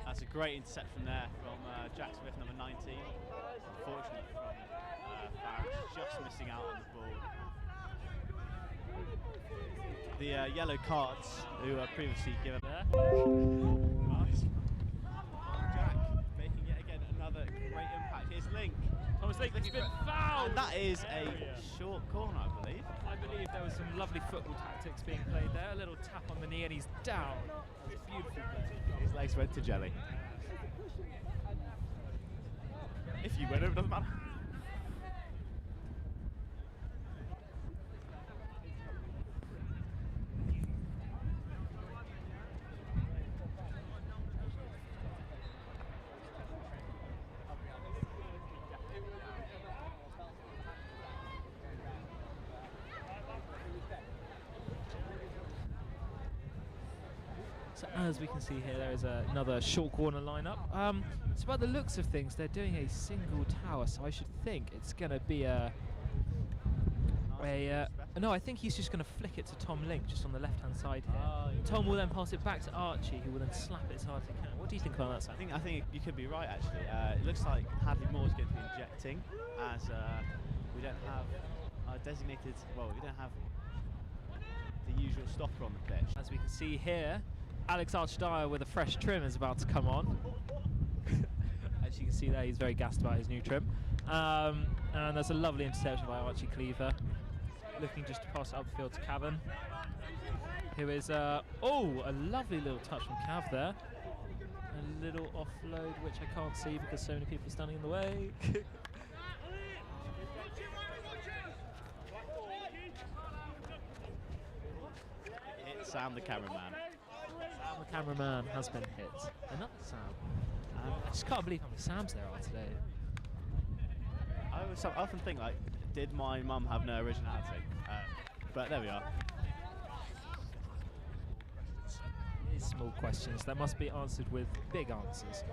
That's a great interception there from Jack Smith, number 19. Unfortunately from Farage, just missing out on the ball. The yellow cards, who were previously given. Nice. Jack making yet again another great impact. Here's Link. Thomas Link has been fouled! And that is a short corner, I believe. I believe there was some lovely football tactics being played there. A little tap on the knee and he's down. That was a beautiful play. His legs went to jelly. If you win, it doesn't matter. So as we can see here, there is another short corner lineup. So by the looks of things, they're doing a single tower, so I should think it's going to be no, I think he's just going to flick it to Tom Link, just on the left-hand side here. Tom will then pass it back to Archie, who will then slap it as hard as he can. What do you think about that, Sam? I think you could be right, actually. It looks like Hadley Moore's going to be injecting, as we don't have we don't have the usual stopper on the pitch. As we can see here, Alex Archdyer with a fresh trim is about to come on. As you can see there, he's very gassed about his new trim. And there's a lovely interception by Archie Cleaver, looking just to pass it upfield to Cavan, who is, a lovely little touch from Cav there. A little offload, which I can't see because so many people are standing in the way. Hit Sam the cameraman. Sam the cameraman has been hit. Another Sam. I just can't believe how many Sams there are today. I often think, like, did my mum have no originality? But there we are. These small questions that must be answered with big answers.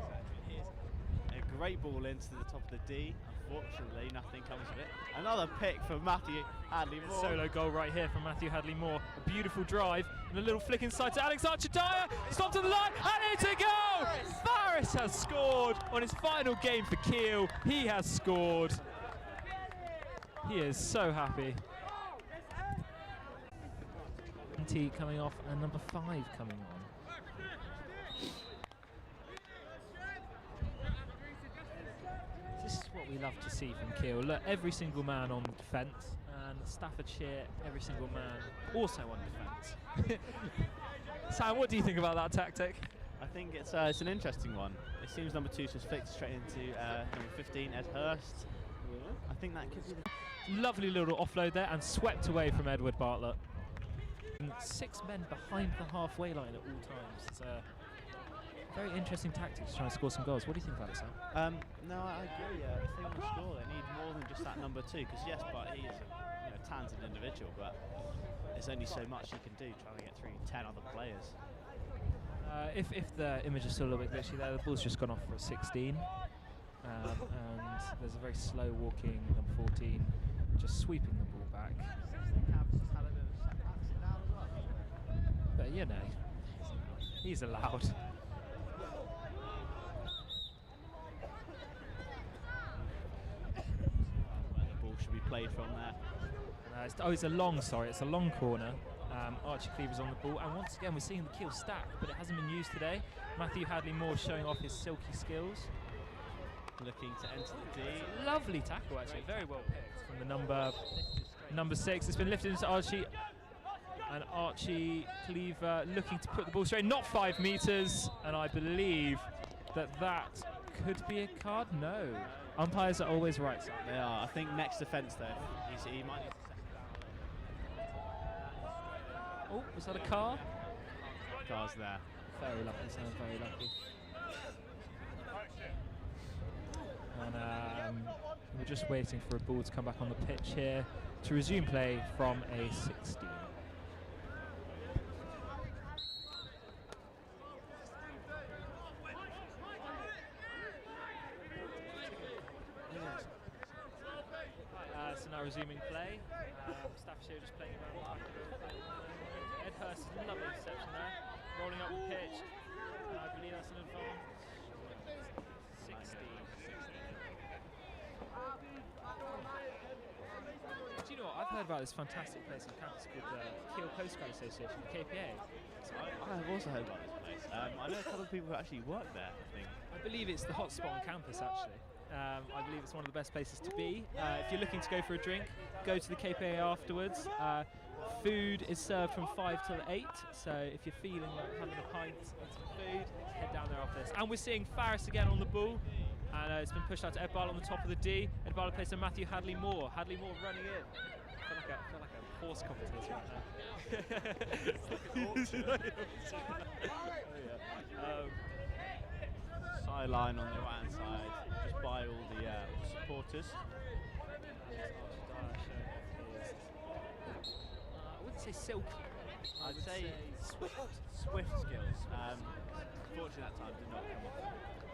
A great ball into the top of the D. Unfortunately, nothing comes of it. Another pick for Matthew Hadley Moore. Solo goal right here from Matthew Hadley Moore. A beautiful drive and a little flick inside to Alex Archdyer. Stopped on the line and it's a goal! Faris has scored on his final game for Keele. He has scored. He is so happy. 20 coming off and number 5 coming on. This is what we love to see from Keele. Look, every single man on defence, and Staffordshire, every single man also on defence. Sam, what do you think about that tactic? I think it's an interesting one. It seems number 2 just flicked straight into number 15, Ed Hurst. I think that could be the lovely little offload there and swept away from Edward Bartlett. And 6 men behind the halfway line at all times. It's a very interesting tactic to try and score some goals. What do you think about it, Sam? No, I agree. If they want to score, they need more than just that number 2. Because yes, but he's a talented individual, but there's only so much he can do trying to get through 10 other players. If the image is still a little bit glitchy there, the ball's just gone off for a 16. And there's a very slow walking number 14, just sweeping the ball back. But you know, he's allowed. Where the ball should be played from there. It's a long corner. Archie Cleaver's on the ball, and once again we're seeing the Keele stack, but it hasn't been used today. Matthew Hadley Moore showing off his silky skills. Looking to enter the D. Lovely tackle, actually, very well picked from the number 6. It's been lifted into Archie, and Archie Cleaver looking to put the ball straight, not 5 metres, and I believe that could be a card. No, umpires are always right. So. They are. I think next defence though, he might need to settle down. Oh, was that a car? Car's there. Very lucky, Sam, very lucky. And we're just waiting for a ball to come back on the pitch here to resume play from a 16. So now resuming play. Staffordshire just playing around the back of the Ed Hurst, lovely interception there. Rolling up the pitch. I believe that's an advance. 16. Do you know what? I've heard about this fantastic place on campus called the Keele Coast Guard Association, the KPA. I've also heard about this place. I know a couple of people who actually work there, I think. I believe it's the hot spot on campus, actually. I believe it's one of the best places to be. If you're looking to go for a drink, go to the KPA afterwards. Food is served from 5 till 8, so if you're feeling like having a pint and some food, head down there after this. And we're seeing Faris again on the ball, and it's been pushed out to Ed Bartlett on the top of the D. Ed Bartlett plays to Matthew Hadley Moore. Hadley Moore running in. I feel like a horse commentator right now. Sideline on the right hand side, just by all the supporters. I wouldn't say silky. I'd say swift. Swift skills.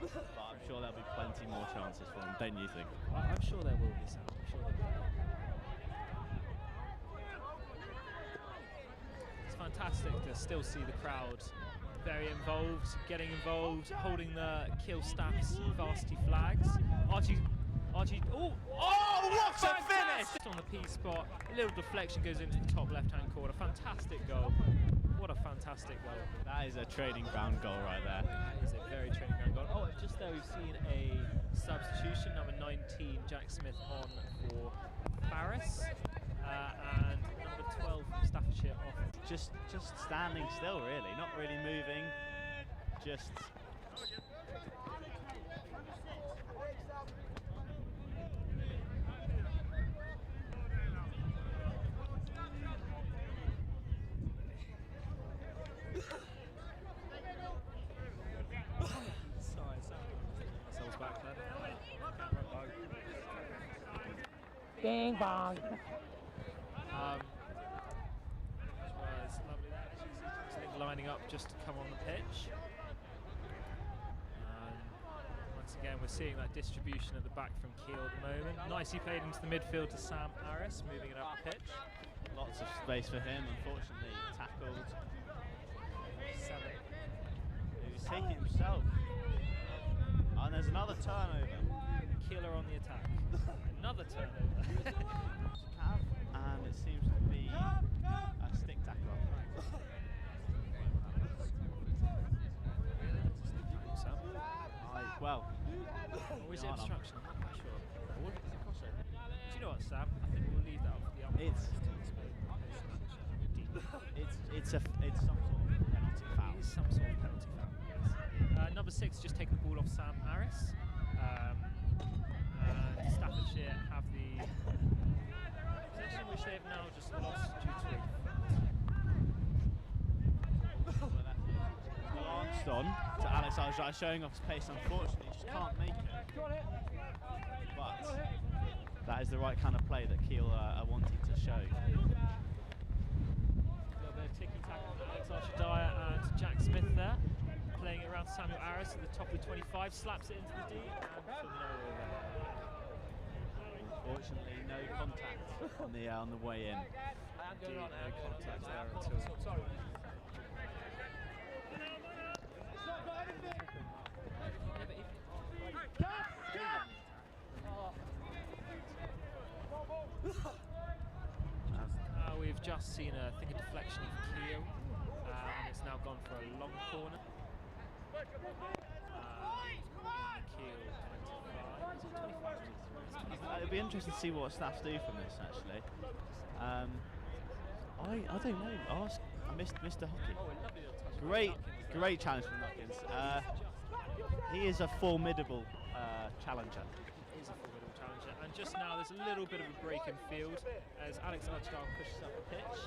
but I'm sure there'll be plenty more chances for him, don't you think? I'm sure there will be, Sam. I'm sure there will be. It's fantastic to still see the crowd very involved, getting involved, holding the Keele staff's varsity flags. Archie, oh, what a finish! On the P spot, a little deflection goes into the top left-hand corner. Fantastic goal. What a fantastic goal. That is a training ground goal right there. That is a very training ground goal. Oh, and just there we've seen a substitution, number 19, Jack Smith on for Farris, and number 12 from Staffordshire off. Just standing still, really, not really moving, just. Bing bong. Which was lovely there. As you see, Jackson lining up just to come on the pitch. Once again, we're seeing that distribution at the back from Keele at the moment. Nicely played into the midfield to Sam Harris, moving it up the pitch. Lots of space for him, unfortunately tackled. Who's taking himself. And there's another turnover. Keele are on the attack. Another turnover. And it seems to be a stick tackle. Well, or is it obstruction? I'm not quite sure. Or is it crossover? Do you know what, Sam? I think we'll leave that up for the umpires. It's some sort of penalty foul. It is some sort of penalty foul. Yes. Number 6 just taking the ball off Sam Harris. And Staffordshire have the possession, which they have now just lost due to a glanced on to Alex Arjai, showing off his pace. Unfortunately, he just can't make it. But that is the right kind of play that Keele are wanting to show. A little bit of ticky-tack from Alex Arjai and Jack Smith there. Playing it around Samuel Harris at the top of the 25, slaps it into the D, and for no over. Unfortunately, no contact on the way in. Indeed, no contact there until. We've just seen a deflection of Keele, and it's now gone for a long corner. It'll be interesting to see what staffs do from this, actually. I don't know. Ask Mr. Hockey. Great challenge from Hopkins. He is a formidable challenger. He is a formidable challenger. And just now there's a little bit of a break in field as Alex Archibald pushes up the pitch.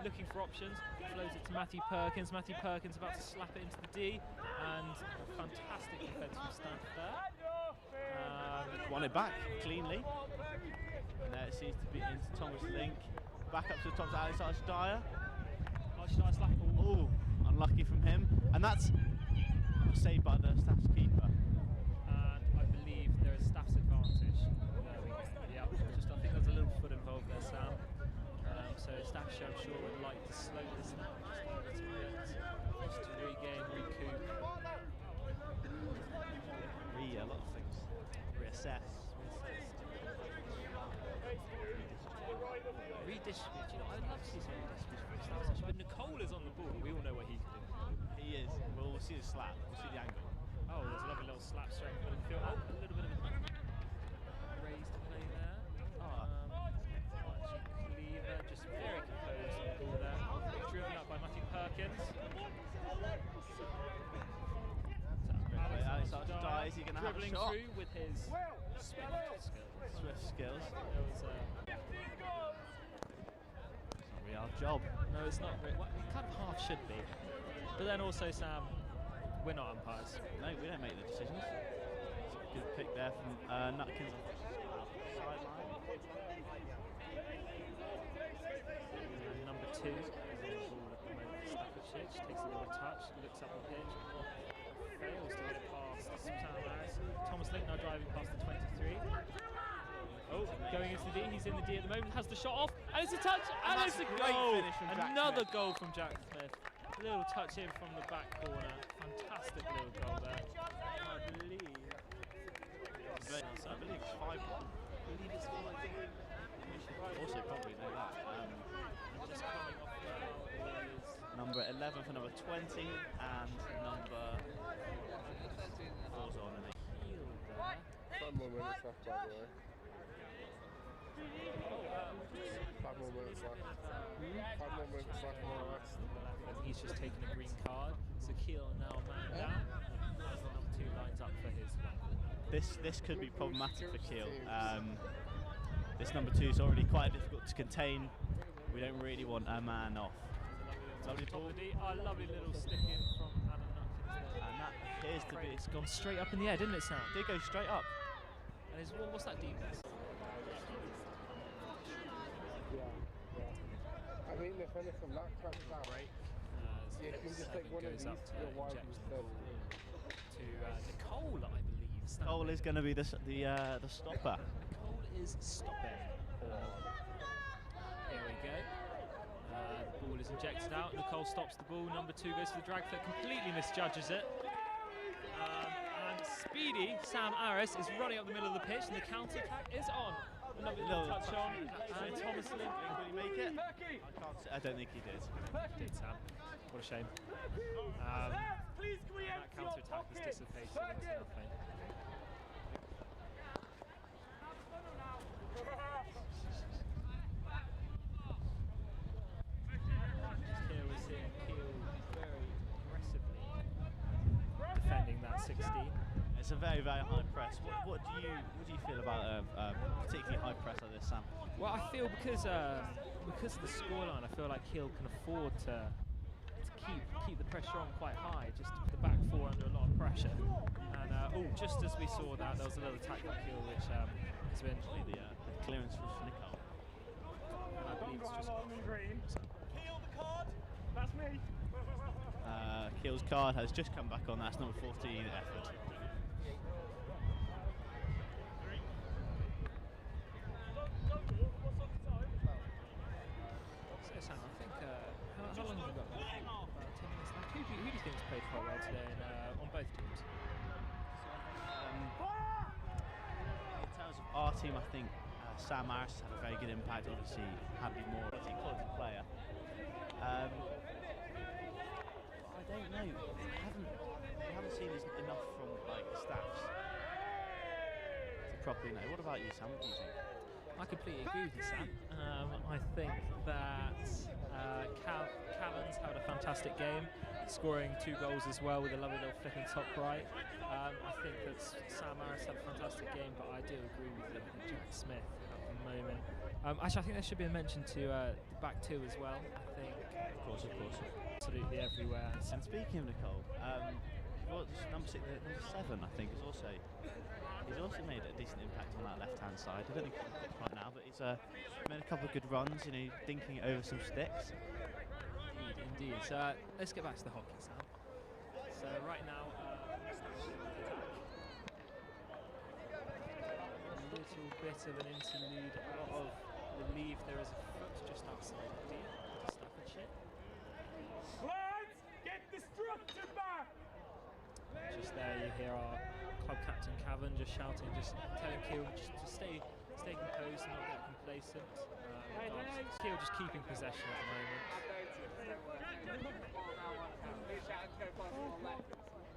Looking for options, flows it to Matthew Perkins. Matthew Perkins about to slap it into the D, and a fantastic defence from Staff there. Won it back cleanly. And there it seems to be into Thomas Link. Back up to the top to Alex Archidaya. Archidaya slap. Oh, unlucky from him. And that's saved by the Staff's keeper. And I believe there is Staff's advantage. Yeah, I think there's a little foot involved there, Sam. So Staffordshire, I'm sure, would like to slow this down just a little bit, just to regain, recoup. A lot of things. Reassess. Redistribute. You know, I'd love to see some redistribution from Staffordshire, but Nicole is on the ball. We all know what he can do. He is. We'll see the slap. We'll see the angle. Oh, there's a lovely little slap straight in the field. Oh, a little bit of a raised play there. Cleaver, just very composed on the ball there. Driven up by Matthew Perkins. Alex Archidaya, is he going to have a shot? Through with his swift skills. It We our job. No, it's not. Well, it kind of half should be. But then also, Sam, we're not umpires. No, we don't make the decisions. It's a good pick there from Nutkins. Sideline. Number 2 is on the ball at the moment for Staffordshire. She takes a little touch, looks up the pitch, fails to get it past from Sam Harris. Thomas Link now driving past the 23. Oh, going into the D. He's in the D at the moment. Has the shot off, and it's a touch, and it's a goal. Another goal from Jack Smith. A little touch in from the back corner. Fantastic little goal there. I believe it's 5-1. Also probably know that. Just coming off there is Number 11 for number 20 and number 4's on. Keele there. 5 more minutes left, by the way. 5 more minutes left. 5 more minutes left, more or less. He's just taken a green card. So Keele now man down. As the number 2 lines up for his one. This could be problematic for Keele. This number 2 is already quite difficult to contain. We don't really want a man off. Lovely ball. Lovely little stick in from Adam Nutkins there. And that appears to be. It's gone straight up in the air, didn't it, Sam? It did go straight up. And what's that deepness? I mean, if anything, that cuts out. Yeah, you can just take one of these to your wide instead. To Nicole, I believe. Cole is going to be the stopper. Nicole is stopping. Here we go. The ball is injected out. Nicole stops the ball. Number 2 goes for the drag foot, completely misjudges it. And speedy Sam Harris is running up the middle of the pitch, and the counter attack is on. Another little touch on, and Thomas Link. Will he make it? I don't think he did. Did Sam? What a shame. That counter attack is dissipated into nothing. Here we're seeing Keele very aggressively defending that 16. It's a very, very high press. What do you feel about a particularly high press like this, Sam? Well, I feel because of the scoreline, I feel like Keele can afford to keep the pressure on quite high, just to put the back 4 under a lot of pressure. And just as we saw that, there was a little attack by Keele, which has been the clearance from Nicole. I believe it's just Keele, the card. That's me. Keele's card has just come back on. That's number 14 effort. So Sam, I think how long have we got? About 10 minutes left. Who do you think has played quite well today on both teams? In terms of our team, I think Sam Harris has had a very good impact. Obviously, had been more quality player. I don't know. I haven't seen this enough from staffs to properly know. What about you, Sam? What do you think? I completely agree with you, Sam. I think that Cavans had a fantastic game, scoring 2 goals as well with a lovely little flick in top right. I think that Sam Harris had a fantastic game, but I do agree with you. I think Jack Smith at the moment. Actually, I think there should be a mention to the back 2 as well. I think. Of course. Absolutely everywhere. And speaking of Nicole, number 7, I think, he's also made a decent impact on that left-hand side. I don't think he's right now, but he's made a couple of good runs, dinking it over some sticks. Indeed. So let's get back to the hockey, Sam. So right now, a little bit of an interlude, a lot of relief. There is a foot just outside of Dean, Staffordshire. Lads, get the structure back. Just there, you hear our club captain Cavan just shouting, just telling Keele just to stay composed and not get complacent. Keele just keeping possession at the moment.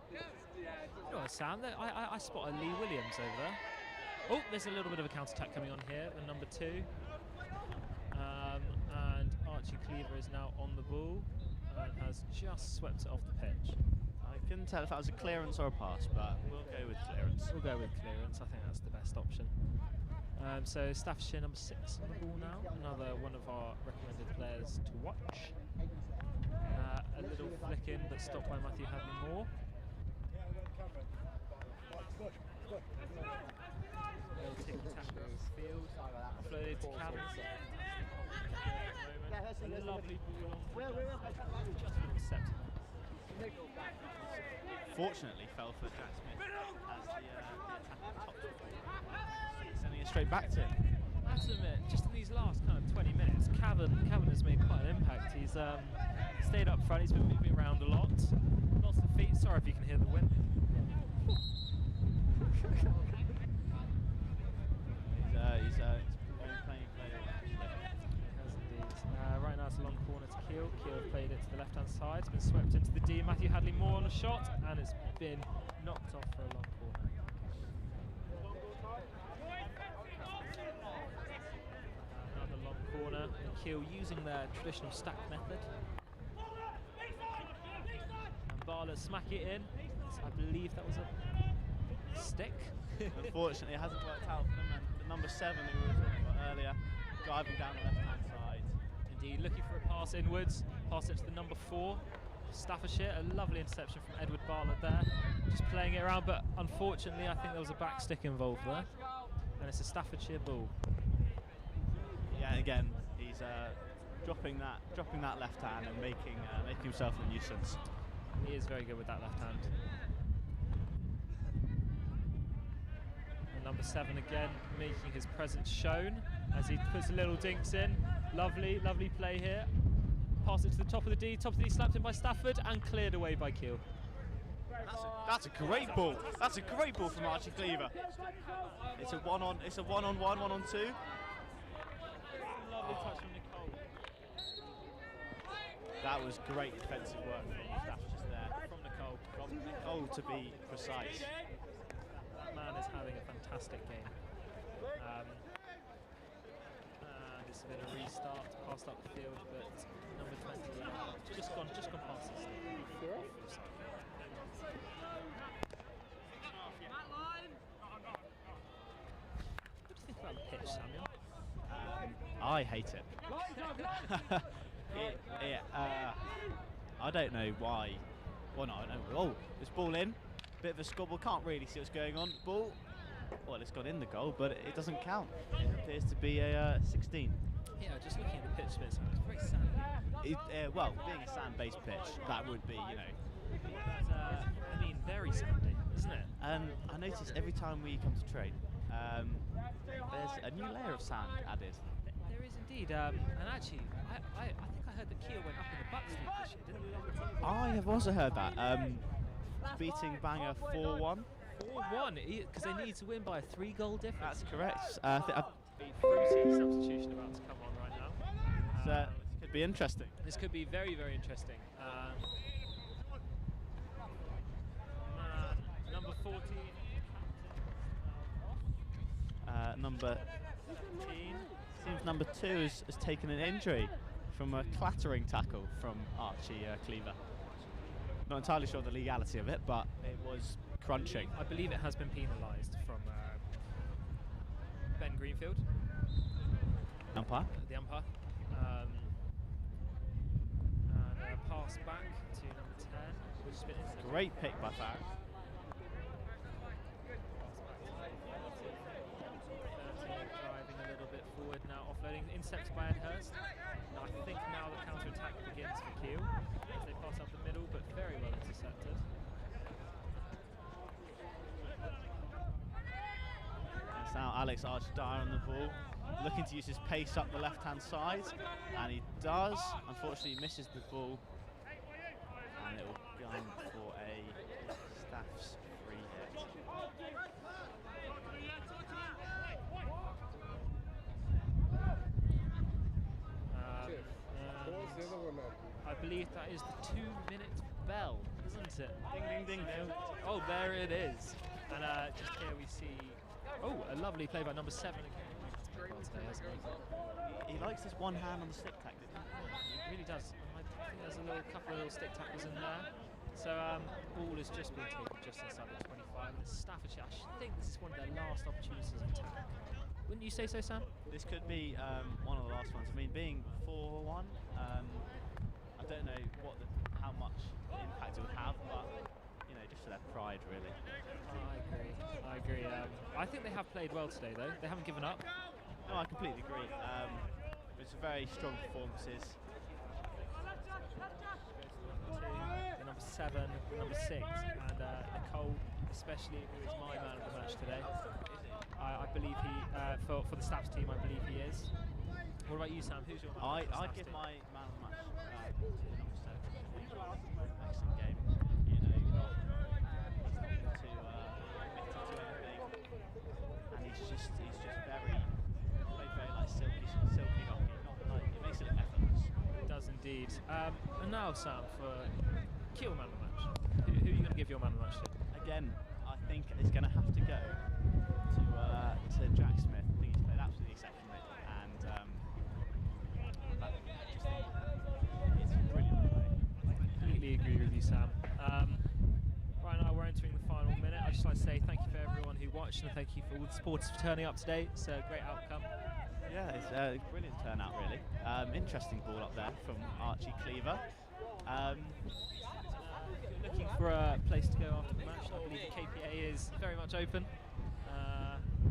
You know what, Sam? I spot a Lee Williams over there. Oh, there's a little bit of a counter-attack coming on here, the number 2. And Archie Cleaver is now on the ball and has just swept it off the pitch. I couldn't tell if that was a clearance or a pass, but we'll go with clearance. We'll go with clearance. I think that's the best option. So Staffordshire number 6 on the ball now. Another one of our recommended players to watch. A little flick in, but stopped by Matthew Hadley Moore. Tick-tack across the field. Offloaded to Cavans. Lovely ball on. Just intercepted. unfortunately fell for Jack Smith as the attacker topped it, sending it straight back to him. I have to admit, just in these last kind of 20 minutes, Cavan has made quite an impact. He's stayed up front, he's been moving around a lot. Lots of feet, sorry if you can hear the wind. He's been playing well. He has indeed. Right now it's a long corner to Keele. Keele have played it to the left-hand side. It's been swept into the D. Matthew Hadley Moore on the shot, and it's been knocked off for a long corner. Another long corner, and Keele using their traditional stack method. And Bartlett smack it in. I believe that was a stick. Unfortunately, it hasn't worked out for them. And the number 7 who we were talking about earlier, driving down the left-hand side. Indeed, looking for a pass inwards. Pass it to the number 4, Staffordshire. A lovely interception from Edward Bartlett there. Just playing it around, but unfortunately, I think there was a back stick involved there. And it's a Staffordshire ball. Yeah, again, he's dropping that left hand and making himself a nuisance. He is very good with that left hand. And number 7 again, making his presence shown as he puts a little dinks in. Lovely, lovely play here. Pass it to the top of the D, slapped in by Stafford and cleared away by Keele. That's a great ball. That's a great ball from Archie Cleaver. It's a one-on-one, 1-on-2. Lovely touch from Nicole. That was great defensive work from Stafford there. From Nicole. Nicole, to be precise. That man is having a fantastic game. This has been a restart, passed up the field, but number 20 just gone past the stick. What do you think about the pitch, Samuel? I hate it. I don't know why. Well, no, I don't know. Oh, this ball in. Bit of a squabble. Can't really see what's going on. Ball. Well, it's gone in the goal, but it doesn't count. It appears to be a 16. Yeah, just looking at the pitch space, it's very sandy. Well, being a sand-based pitch, that would be, you know. But, very sandy, isn't it? And I notice every time we come to train, there's a new layer of sand added. There is indeed, and actually, I think I heard that Keele went up in the Bucks League this year, didn't they? I have also heard that. Beating Bangor 4-1. 4-1, because they need to win by a 3-goal difference. That's correct. Fruity substitution about to come on right now. So this could be interesting. This could be very, very interesting. Number 14. Number 15. Seems number 2 has taken an injury from a clattering tackle from Archie Cleaver. Not entirely sure the legality of it, but it was crunching. I believe it has been penalised from Ben Greenfield. Umpire? The umpire. And pass back to number 10, which has been intercepted. Great pick by Farrell. Driving a little bit forward now, offloading, intercepted by Ed Hurst. Now I think now the counter-attack begins for Keele as they pass up the middle, but very well intercepted. It's now Alex Archdyer on the ball, looking to use his pace up the left-hand side, and he does. Unfortunately, he misses the ball, and it will go for a Staff's free hit. I believe that is the 2-minute bell, isn't it? Ding, ding, ding, ding. Oh, there it is. And just here we see, a lovely play by number 7 again. Today, hasn't he? He likes this one hand on the stick tactic. He really does. I think there's a couple of little stick tackles in there. So ball has just been taken just inside the 25. And Staffordshire, I think this is one of their last opportunities of attack. Wouldn't you say so, Sam? This could be one of the last ones. I mean, being 4-1, I don't know how much impact it would have, but you know, just for their pride, really. I agree. I think they have played well today, though. They haven't given up. No, I completely agree. It's very strong performances. The number number 7, number 6, and Nicole, especially, who is my man of the match today. I believe he, for the staffs team, I believe he is. What about you, Sam? Who's your man? I'd give my man of the match to number 7. Excellent game. You know, he's not too committed to anything, and he's just very like silky hockey. Not like it makes it look effortless. It does indeed. And now, Sam, for Keele man of the match. Who are you going to give your man of the match to? Again, I think it's going to have to go to Jack Smith. I think he's played absolutely exceptionally, and I just think it's brilliant play. Completely agree with you, Sam. Right now we're entering the final minute. I'd just like to say thank you for everyone who watched, and thank you for all the supporters for turning up today. It's a great outcome. Yeah, it's a brilliant turnout, really. Interesting ball up there from Archie Cleaver. If you're looking for a place to go after the match, I believe the KPA is very much open.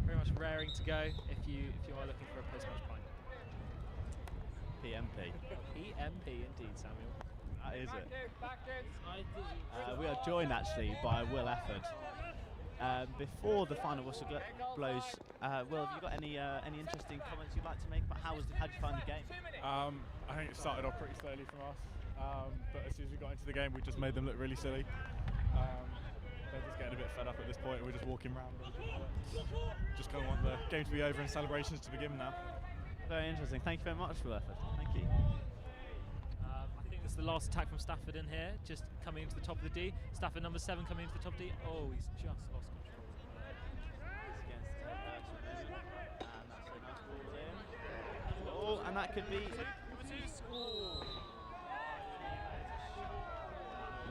Very much raring to go if you are looking for a post-match pint. PMP. PMP indeed, Samuel. That is it. We are joined actually by Will Efford. Before the final whistle blows, Will, have you got any interesting comments you'd like to make about how did you find the game? I think it started off pretty slowly from us, but as soon as we got into the game, we just made them look really silly. They're just getting a bit fed up at this point. We're just walking around. Just kind of want the game to be over and celebrations to begin now. Very interesting. Thank you very much, Will Efford. Thank you. I think this is the last attack from Stafford in here, just coming into the top of the D. Stafford number 7 coming into the top of the D. Oh, he's just lost control. He's against the and that's a nice ball in. Oh, and that could be.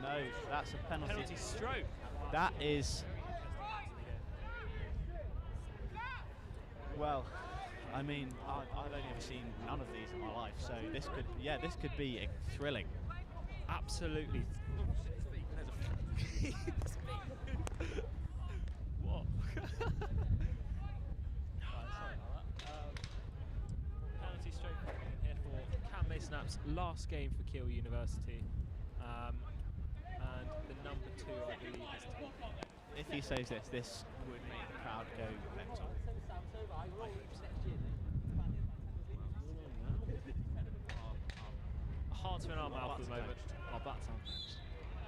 No, that's a penalty. Penalty stroke. That is. Well, I mean, I've only ever seen none of these in my life, so this could be thrilling. Absolutely. What? Penalty stroke here for Cam Mason-App's last game for Keele University. And the number 2, I believe, is taken. If he saves this would make the crowd go mental. Our hearts are in our mouth at the moment. Our butts aren't clenched.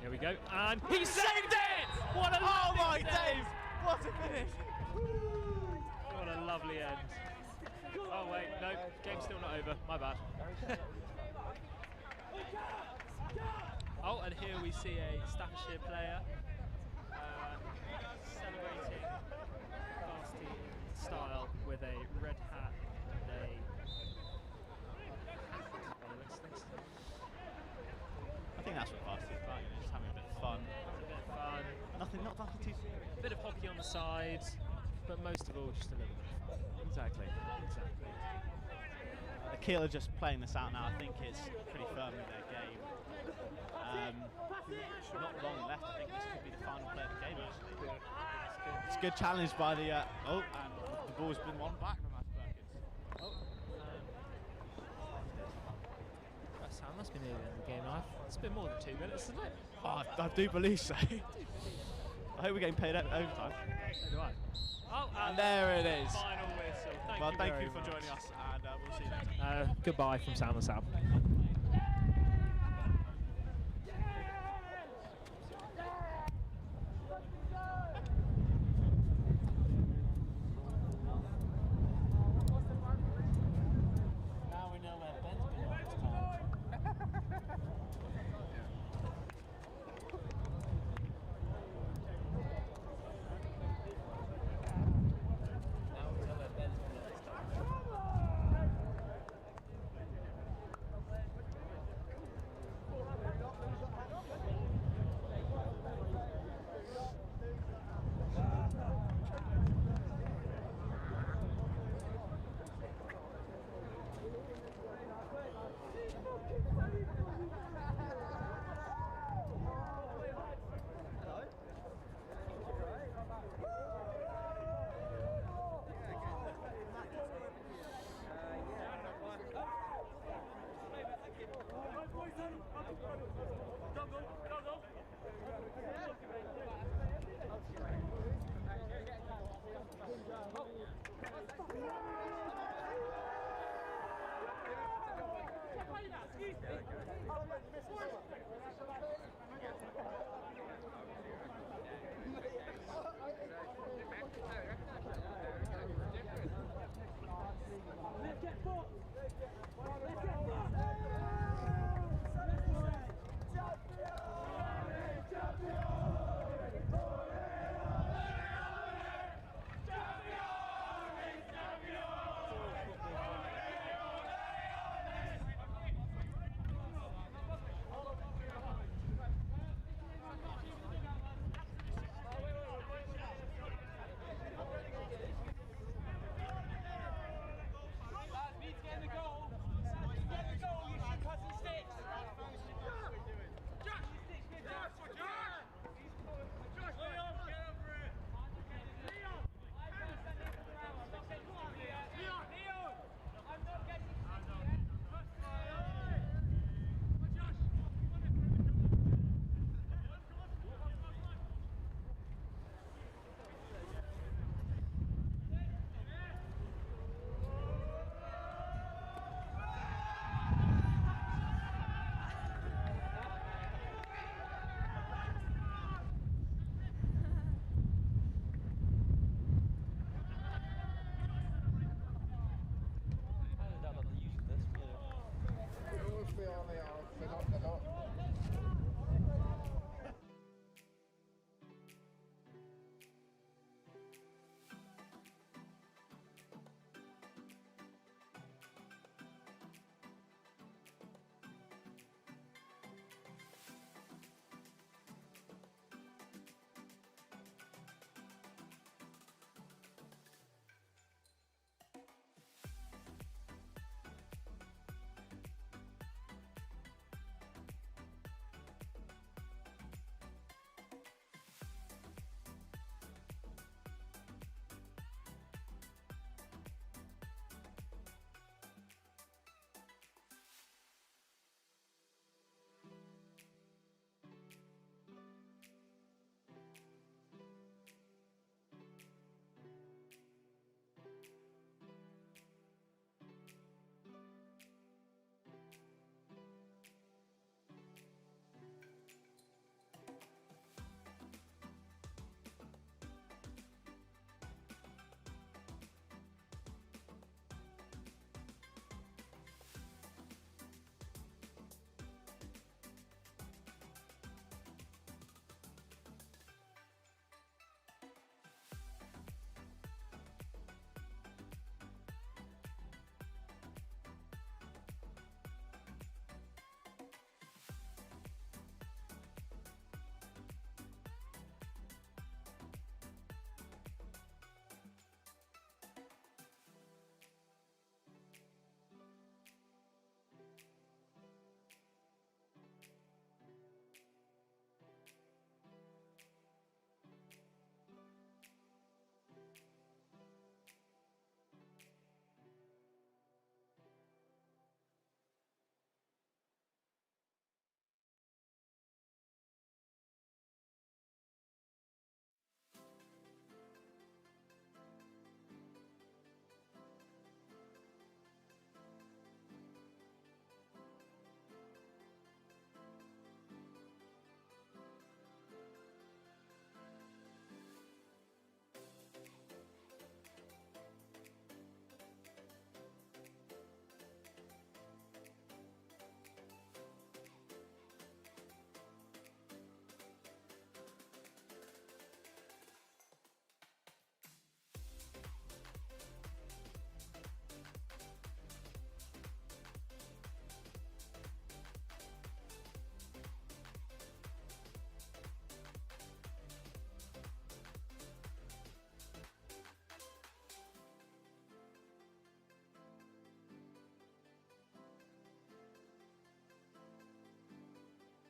Here we go, and he saved it! What a Oh my finish. days! What a finish! What a lovely end. Oh wait, no, game's still not over. My bad. Oh, and here we see a Staffordshire player celebrating Varsity style with a red hat and a I think that's what Varsy's about, just having a bit of fun. a bit of fun, Nothing too serious. a bit of hockey on the side, but most of all just a little bit of fun. Exactly. Keele are just playing this out now. I think it's pretty firm in their game. Not long left. I think this could be the final play of the game, actually. It's a good challenge by the. And the ball's been won back from Matt Perkins. Sam, that's been nearly the end of the game now. It's been more than 2 minutes, isn't it? Oh, I do believe so. I hope we're getting paid overtime. So do I. Oh, And there it is. final whistle. Well, thank very you for much. joining us, and we'll see you next time. Goodbye from Sam and Sam.